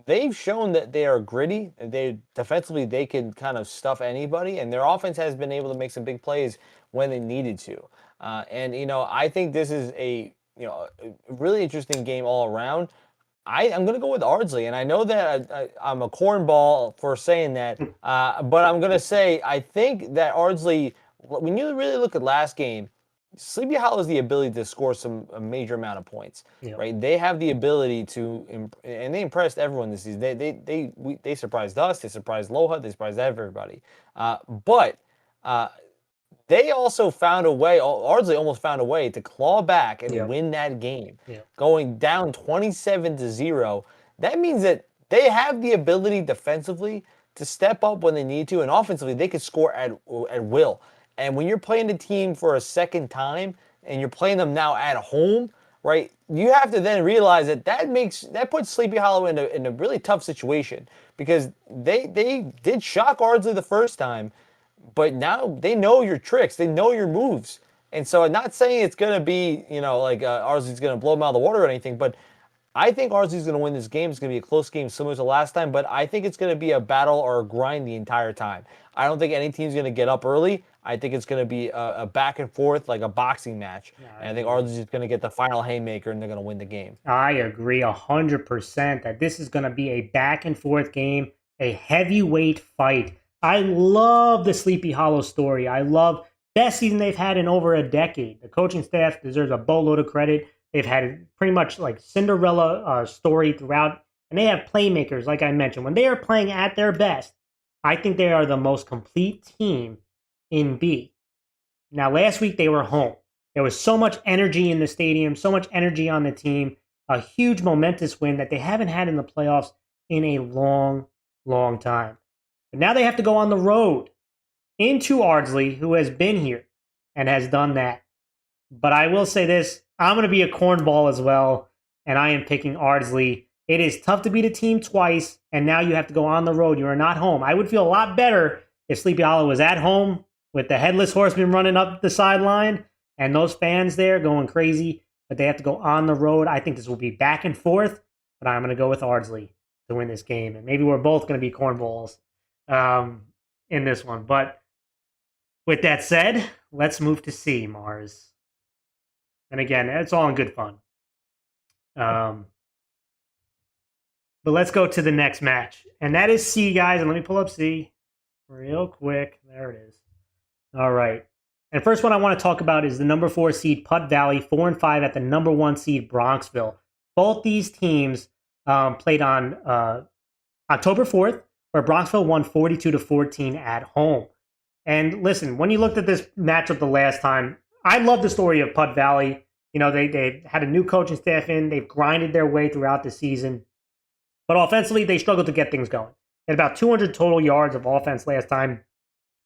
they've shown that they are gritty. Defensively, they can kind of stuff anybody. And their offense has been able to make some big plays when they needed to. I think this is a really interesting game all around. I'm going to go with Ardsley, and I know that I'm a cornball for saying that, but I'm going to say I think that Ardsley, when you really look at last game, Sleepy Hollow has the ability to score a major amount of points, right? They have the ability to, and they impressed everyone this season. They surprised us, they surprised Loha, they surprised everybody. But they also found a way, Ardsley almost found a way to claw back and Yep. win that game, Yep. going down 27-0. That means that they have the ability defensively to step up when they need to, and offensively they could score at will. And when you're playing the team for a second time and you're playing them now at home, right? You have to then realize that puts Sleepy Hollow in a really tough situation because they did shock Ardsley the first time, but now they know your tricks, they know your moves, and so I'm not saying it's gonna be like Ardsley's gonna blow them out of the water or anything, but I think Ardsley's going to win this game. It's going to be a close game similar to last time, but I think it's going to be a battle or a grind the entire time. I don't think any team's going to get up early. I think it's going to be a back and forth, like a boxing match. And I think Ardsley's going to get the final haymaker, and they're going to win the game. I agree 100% that this is going to be a back and forth game, a heavyweight fight. I love the Sleepy Hollow story. I love best season they've had in over a decade. The coaching staff deserves a boatload of credit. They've had pretty much like Cinderella story throughout, and they have playmakers, like I mentioned. When they are playing at their best, I think they are the most complete team in B. Now, last week they were home. There was so much energy in the stadium, so much energy on the team, a huge momentous win that they haven't had in the playoffs in a long, long time. But now they have to go on the road into Ardsley, who has been here and has done that. But I will say this, I'm going to be a cornball as well, and I am picking Ardsley. It is tough to beat a team twice, and now you have to go on the road. You are not home. I would feel a lot better if Sleepy Hollow was at home with the Headless Horseman running up the sideline and those fans there going crazy, but they have to go on the road. I think this will be back and forth, but I'm going to go with Ardsley to win this game, and maybe we're both going to be cornballs in this one. But with that said, let's move to C, Mars. And again, it's all in good fun. But let's go to the next match. And that is C, guys. And let me pull up C real quick. There it is. All right. And first one I want to talk about is the number 4 seed Putt Valley, 4-5 at the number 1 seed Bronxville. Both these teams played on October 4th, where Bronxville won 42-14 at home. And listen, when you looked at this matchup the last time, I love the story of Putt Valley. They had a new coaching staff in. They've grinded their way throughout the season. But offensively, they struggled to get things going. They had about 200 total yards of offense last time,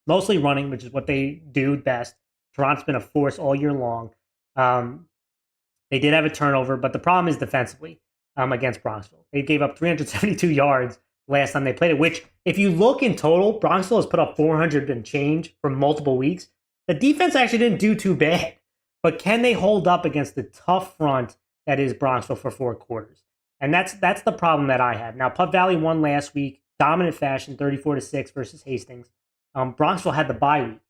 mostly running, which is what they do best. Toronto's been a force all year long. They did have a turnover, but the problem is defensively against Bronxville. They gave up 372 yards last time they played it, which, if you look in total, Bronxville has put up 400 and change for multiple weeks. The defense actually didn't do too bad, but can they hold up against the tough front that is Bronxville for 4 quarters? And that's the problem that I have. Now, Putt Valley won last week, dominant fashion, 34-6 versus Hastings. Bronxville had the bye week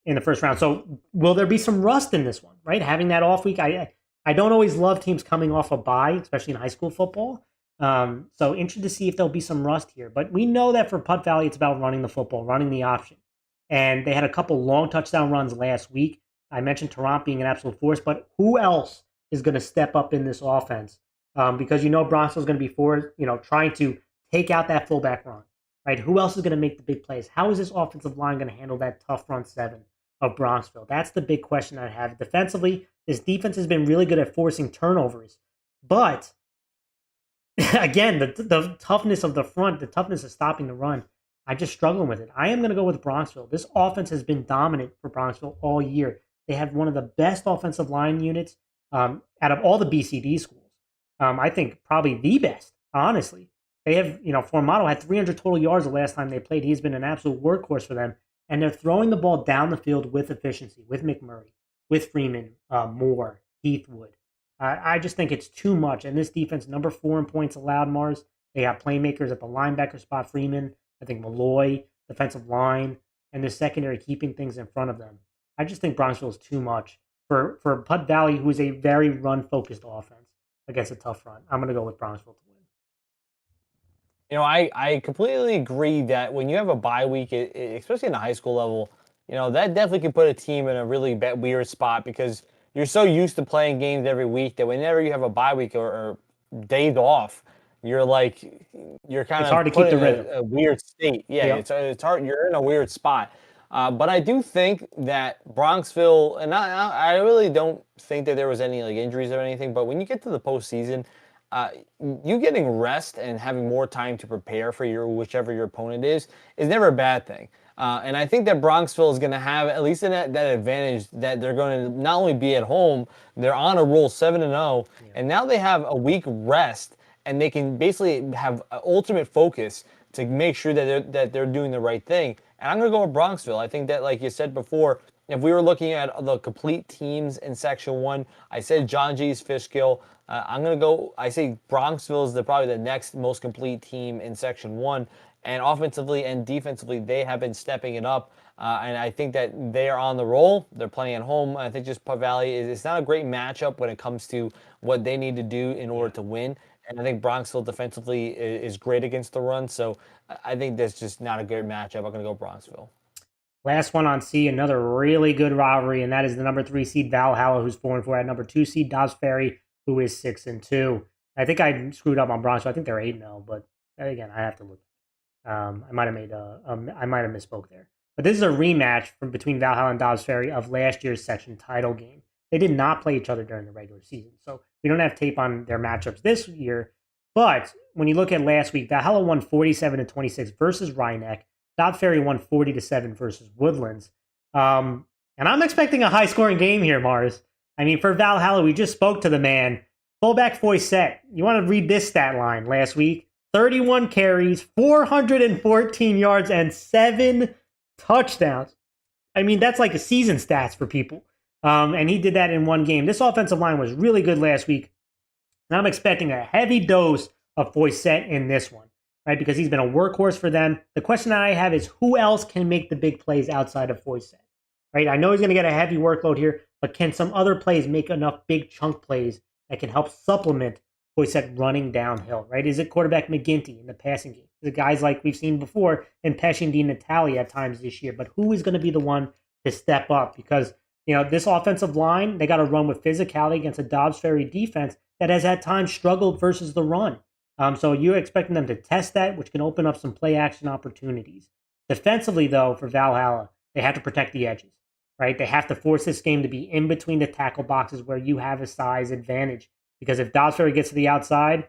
in the first round. So will there be some rust in this one, right? Having that off week, I don't always love teams coming off a bye, especially in high school football. So interested to see if there'll be some rust here. But we know that for Putt Valley, it's about running the football, running the option. And they had a couple long touchdown runs last week. I mentioned Toronto being an absolute force, but who else is going to step up in this offense? Because Bronxville's going to be trying to take out that fullback run, right? Who else is going to make the big plays? How is this offensive line going to handle that tough front seven of Bronxville? That's the big question I have. Defensively, this defense has been really good at forcing turnovers, but again, the toughness of the front, the toughness of stopping the run, I'm just struggling with it. I am going to go with Bronxville. This offense has been dominant for Bronxville all year. They have one of the best offensive line units out of all the BCD schools. I think probably the best, honestly. They have, Formato had 300 total yards the last time they played. He's been an absolute workhorse for them. And they're throwing the ball down the field with efficiency, with McMurray, with Freeman, Moore, Heathwood. I just think it's too much. And this defense, number 4 in points allowed, Mars. They have playmakers at the linebacker spot, Freeman, I think Malloy, defensive line, and the secondary keeping things in front of them. I just think Bronxville is too much for Putt Valley, who is a very run-focused offense against a tough run. I'm going to go with Bronxville to win. I completely agree that when you have a bye week, especially in the high school level, that definitely can put a team in a really weird spot because you're so used to playing games every week that whenever you have a bye week or days off, you're kind it's of hard to keep the rhythm. a weird state. Yeah, yep. It's hard. You're in a weird spot. But I do think that Bronxville, and I really don't think that there was any like injuries or anything. But when you get to the postseason, uh, you getting rest and having more time to prepare for whichever your opponent is never a bad thing. And I think that Bronxville is going to have at least that advantage that they're going to not only be at home, they're on a roll 7-0, and now they have a week rest, and they can basically have ultimate focus to make sure that they're doing the right thing. And I'm going to go with Bronxville. I think that, like you said before, if we were looking at the complete teams in Section 1, I said John G's Fishkill. I'm going to go, I say Bronxville is probably the next most complete team in Section 1. And offensively and defensively, they have been stepping it up. And I think that they are on the roll. They're playing at home. I think just Putt Valley it's not a great matchup when it comes to what they need to do in order to win. And I think Bronxville defensively is great against the run. So I think that's just not a good matchup. I'm going to go Bronxville. Last one on C, another really good rivalry, and that is the number 3 seed Valhalla, who's 4-4, at number 2 seed Dobbs Ferry, who is 6-2. I think I screwed up on Bronxville. I think they're 8-0, but again, I have to look. I might have misspoke there. But this is a rematch between Valhalla and Dobbs Ferry of last year's section title game. They did not play each other during the regular season, so we don't have tape on their matchups this year. But when you look at last week, Valhalla won 47-26 versus Rhinebeck. Dobbs Ferry won 40-7 versus Woodlands. And I'm expecting a high-scoring game here, Mars. I mean, for Valhalla, we just spoke to the man. Fullback Foysette. You want to read this stat line last week? 31 carries, 414 yards, and 7 touchdowns. I mean, that's like a season stats for people. And he did that in one game. This offensive line was really good last week. And I'm expecting a heavy dose of Foysette in this one, right? Because he's been a workhorse for them. The question that I have is who else can make the big plays outside of Foysette, right? I know he's going to get a heavy workload here, but can some other plays make enough big chunk plays that can help supplement Foysette running downhill, right? Is it quarterback McGinty in the passing game? Is it guys like we've seen before in Peshin D. Natali at times this year? But who is going to be the one to step up? Because, you know, this offensive line, they got to run with physicality against a Dobbs Ferry defense that has at times struggled versus the run. So you're expecting them to test that, which can open up some play action opportunities. Defensively, though, for Valhalla, they have to protect the edges, right? They have to force this game to be in between the tackle boxes where you have a size advantage. Because if Dobbs Ferry gets to the outside,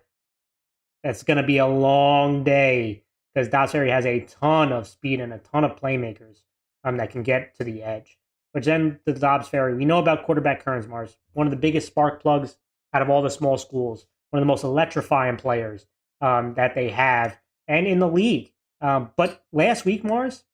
that's going to be a long day because Dobbs Ferry has a ton of speed and a ton of playmakers that can get to the edge. But then the Dobbs Ferry, we know about quarterback Kearns, Mars, one of the biggest spark plugs out of all the small schools, one of the most electrifying players that they have and in the league. But last week, Mars,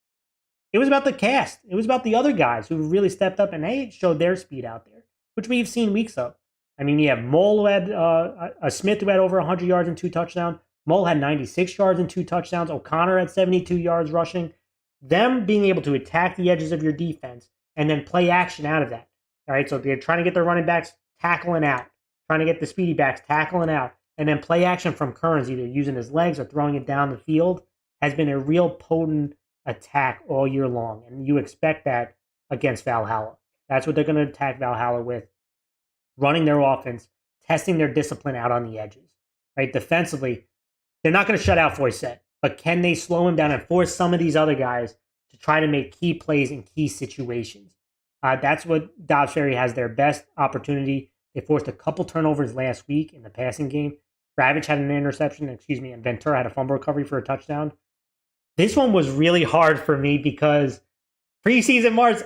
it was about the cast. It was about the other guys who really stepped up and they showed their speed out there, which we've seen weeks of. I mean, you have Mole who had a Smith who had over 100 yards and 2 touchdowns. Mole had 96 yards and 2 touchdowns. O'Connor had 72 yards rushing. Them being able to attack the edges of your defense and then play action out of that. All right, so they're trying to get their running backs tackling out, trying to get the speedy backs tackling out, and then play action from Kearns, either using his legs or throwing it down the field, has been a real potent attack all year long. And you expect that against Valhalla. That's what they're going to attack Valhalla with. Running their offense, testing their discipline out on the edges, right? Defensively, they're not going to shut out Foysette, but can they slow him down and force some of these other guys to try to make key plays in key situations? That's what Dobbs Ferry has their best opportunity. They forced a couple turnovers last week in the passing game. Ravitch had an interception, and Ventura had a fumble recovery for a touchdown. This one was really hard for me because preseason Mars,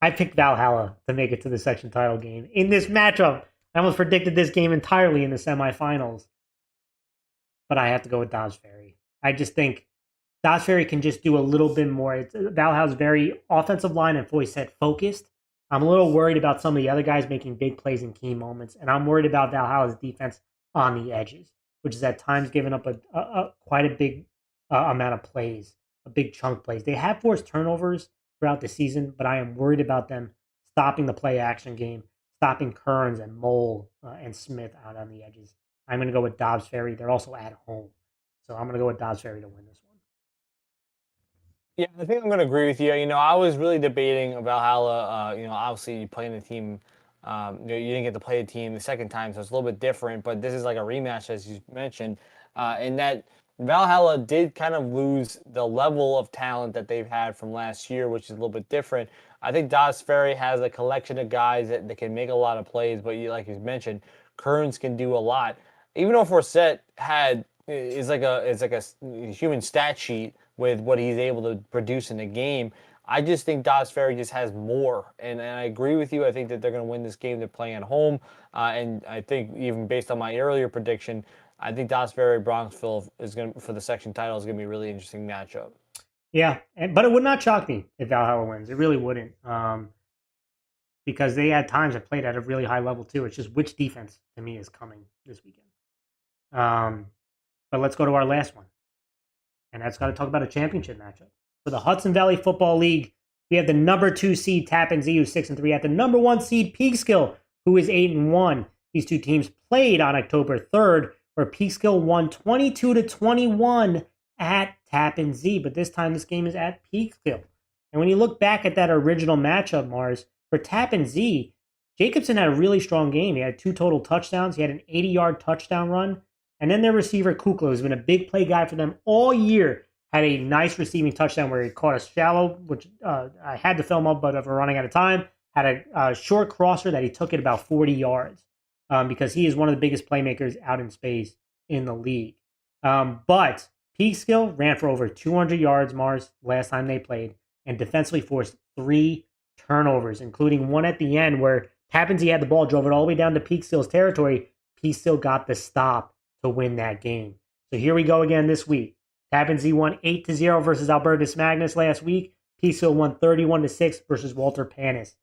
I picked Valhalla to make it to the section title game. In this matchup, I almost predicted this game entirely in the semifinals. But I have to go with Dobbs Ferry. I just think Dobbs Ferry can just do a little bit more. Valhalla's very offensive line and Foysette focused. I'm a little worried about some of the other guys making big plays in key moments. And I'm worried about Valhalla's defense on the edges, which is at times giving up quite a big amount of plays, a big chunk plays. They have forced turnovers throughout the season, but I am worried about them stopping the play action game, stopping Kearns and Mole and Smith out on the edges. I'm going to go with Dobbs Ferry. They're also at home. So I'm going to go with Dobbs Ferry to win this one. Yeah, I think I'm going to agree with you. You know, I was really debating Valhalla. You know, obviously you playing the team. You didn't get to play the team the second time, so it's a little bit different. But this is like a rematch, as you mentioned, in that Valhalla did kind of lose the level of talent that they've had from last year, which is a little bit different. I think Das Ferry has a collection of guys that can make a lot of plays, but like you mentioned, Kearns can do a lot. Even though Forsett is like a human stat sheet with what he's able to produce in the game. I just think Das Ferry just has more, and I agree with you. I think that they're going to win this game. They're playing at home, and I think even based on my earlier prediction, I think Das Ferry Bronxville is going for the section title is going to be a really interesting matchup. Yeah, but it would not shock me if Valhalla wins. It really wouldn't, because they had times have played at a really high level too. It's just which defense to me is coming this weekend. But let's go to our last one, and that's got to talk about a championship matchup for the Hudson Valley Football League. We have the number 2 seed Tappan Zee, who's 6-3, at the number 1 seed Peekskill, who is 8-1. These two teams played on October 3rd, where Peekskill won 22-21 at Tappan Zee. But this time, this game is at Peekskill. And when you look back at that original matchup, Mars, for Tappan Zee, Jacobson had a really strong game. He had 2 total touchdowns. He had an 80-yard touchdown run. And then their receiver, Kukla, who's been a big play guy for them all year, had a nice receiving touchdown where he caught a shallow, which I had to film up, but we're running out of time, had a short crosser that he took it about 40 yards because he is one of the biggest playmakers out in space in the league. But Peekskill ran for over 200 yards, Mars, last time they played, and defensively forced 3 turnovers, including one at the end where Tappan Zee had the ball, drove it all the way down to Peekskill's territory. Peekskill got the stop to win that game. So here we go again this week. Tappan Zee won 8-0 versus Albertus Magnus last week. Peekskill won 31-6 versus Walter Panis.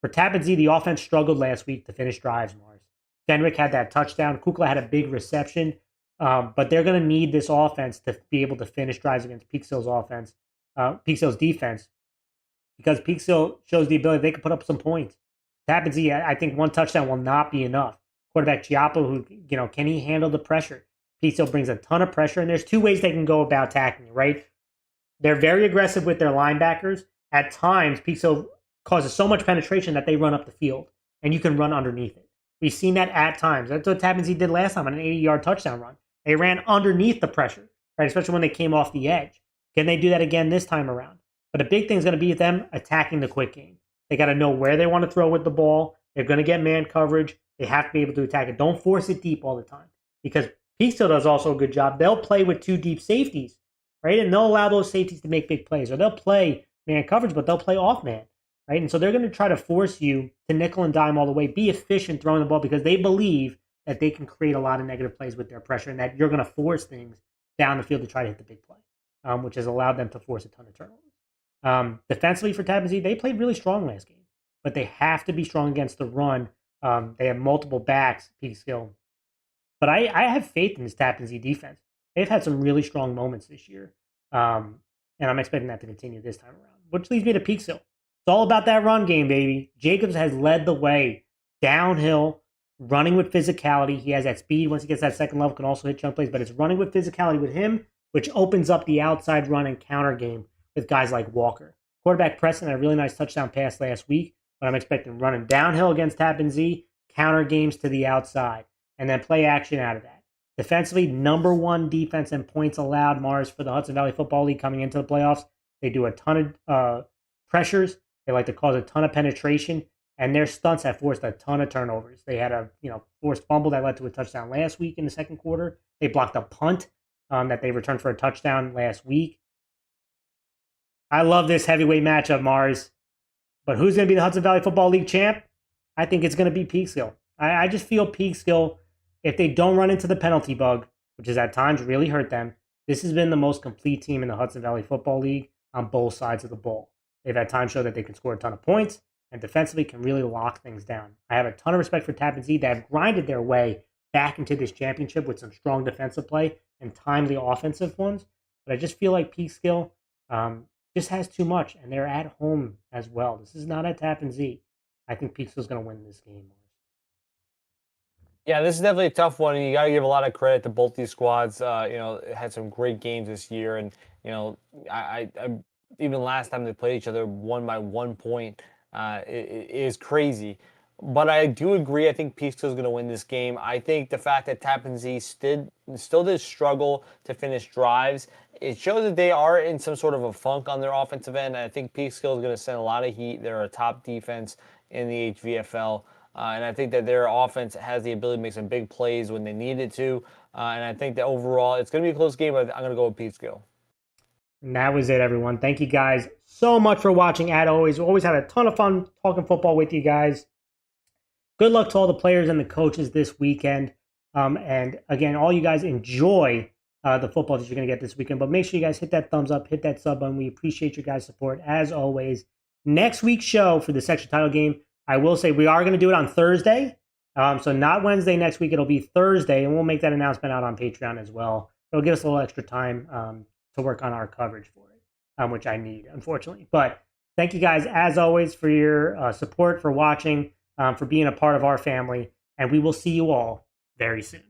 For Tappan Zee, the offense struggled last week to finish drives, Mars. Fenwick had that touchdown. Kukla had a big reception. But they're going to need this offense to be able to finish drives against Peekskill's offense, Peekskill's defense, because Peekskill shows the ability they can put up some points. Tappan Zee, I think one touchdown will not be enough. Quarterback Chiappo, who, can he handle the pressure? Peekskill brings a ton of pressure, and there's 2 ways they can go about attacking, right? They're very aggressive with their linebackers. At times, Peekskill causes so much penetration that they run up the field, and you can run underneath it. We've seen that at times. That's what Tappan Zee did last time on an 80-yard touchdown run. They ran underneath the pressure, right? Especially when they came off the edge. Can they do that again this time around? But a big thing is going to be them attacking the quick game. They got to know where they want to throw with the ball. They're going to get man coverage. They have to be able to attack it. Don't force it deep all the time, because Peekskill does also a good job. They'll play with 2 deep safeties, right? And they'll allow those safeties to make big plays, or they'll play man coverage, but they'll play off man, right? And so they're going to try to force you to nickel and dime all the way. Be efficient throwing the ball because they believe that they can create a lot of negative plays with their pressure, and that you're going to force things down the field to try to hit the big play, which has allowed them to force a ton of turnovers. Defensively for Tappan Zee, they played really strong last game, but they have to be strong against the run. They have multiple backs, Peekskill. But I have faith in this Tappan Zee defense. They've had some really strong moments this year, and I'm expecting that to continue this time around, which leads me to Peekskill. It's all about that run game, baby. Jacobs has led the way downhill, running with physicality. He has that speed. Once he gets that second level, can also hit chunk plays, but it's running with physicality with him, which opens up the outside run and counter game with guys like Walker. Quarterback Preston had a really nice touchdown pass last week, but I'm expecting running downhill against Tappan Zee, counter games to the outside, and then play action out of that. Defensively, number 1 defense and points allowed, Mars, for the Hudson Valley Football League coming into the playoffs. They do a ton of pressures. They like to cause a ton of penetration, and their stunts have forced a ton of turnovers. They had a forced fumble that led to a touchdown last week in the second quarter. They blocked a punt that they returned for a touchdown last week. I love this heavyweight matchup, Mars. But who's going to be the Hudson Valley Football League champ? I think it's going to be Peekskill. I just feel Peekskill, if they don't run into the penalty bug, which has at times really hurt them, this has been the most complete team in the Hudson Valley Football League on both sides of the ball. They've had times show that they can score a ton of points, and defensively can really lock things down. I have a ton of respect for Tappan Zee that have grinded their way back into this championship with some strong defensive play and timely offensive ones. But I just feel like Peekskill just has too much, and they're at home as well. This is not at Tappan Zee. I think Peekskill's going to win this game. Yeah, this is definitely a tough one, and you got to give a lot of credit to both these squads. Had some great games this year, and I even last time they played each other won by 1 point. It is crazy. But I do agree. I think Peekskill is going to win this game. I think the fact that Tappan Zee still did struggle to finish drives, it shows that they are in some sort of a funk on their offensive end. I think Peekskill is going to send a lot of heat. They're a top defense in the HVFL. And I think that their offense has the ability to make some big plays when they need it to. And I think that overall, it's going to be a close game, but I'm going to go with Peekskill. And that was it, everyone. Thank you guys so much for watching. As always, we always had a ton of fun talking football with you guys. Good luck to all the players and the coaches this weekend. And again, all you guys enjoy the football that you're going to get this weekend. But make sure you guys hit that thumbs up, hit that sub button. We appreciate your guys' support as always. Next week's show for the section title game, I will say we are going to do it on Thursday. So not Wednesday next week. It'll be Thursday, and we'll make that announcement out on Patreon as well. It'll give us a little extra time to work on our coverage for it, which I need, unfortunately. But thank you guys, as always, for your support, for watching, for being a part of our family. And we will see you all very soon.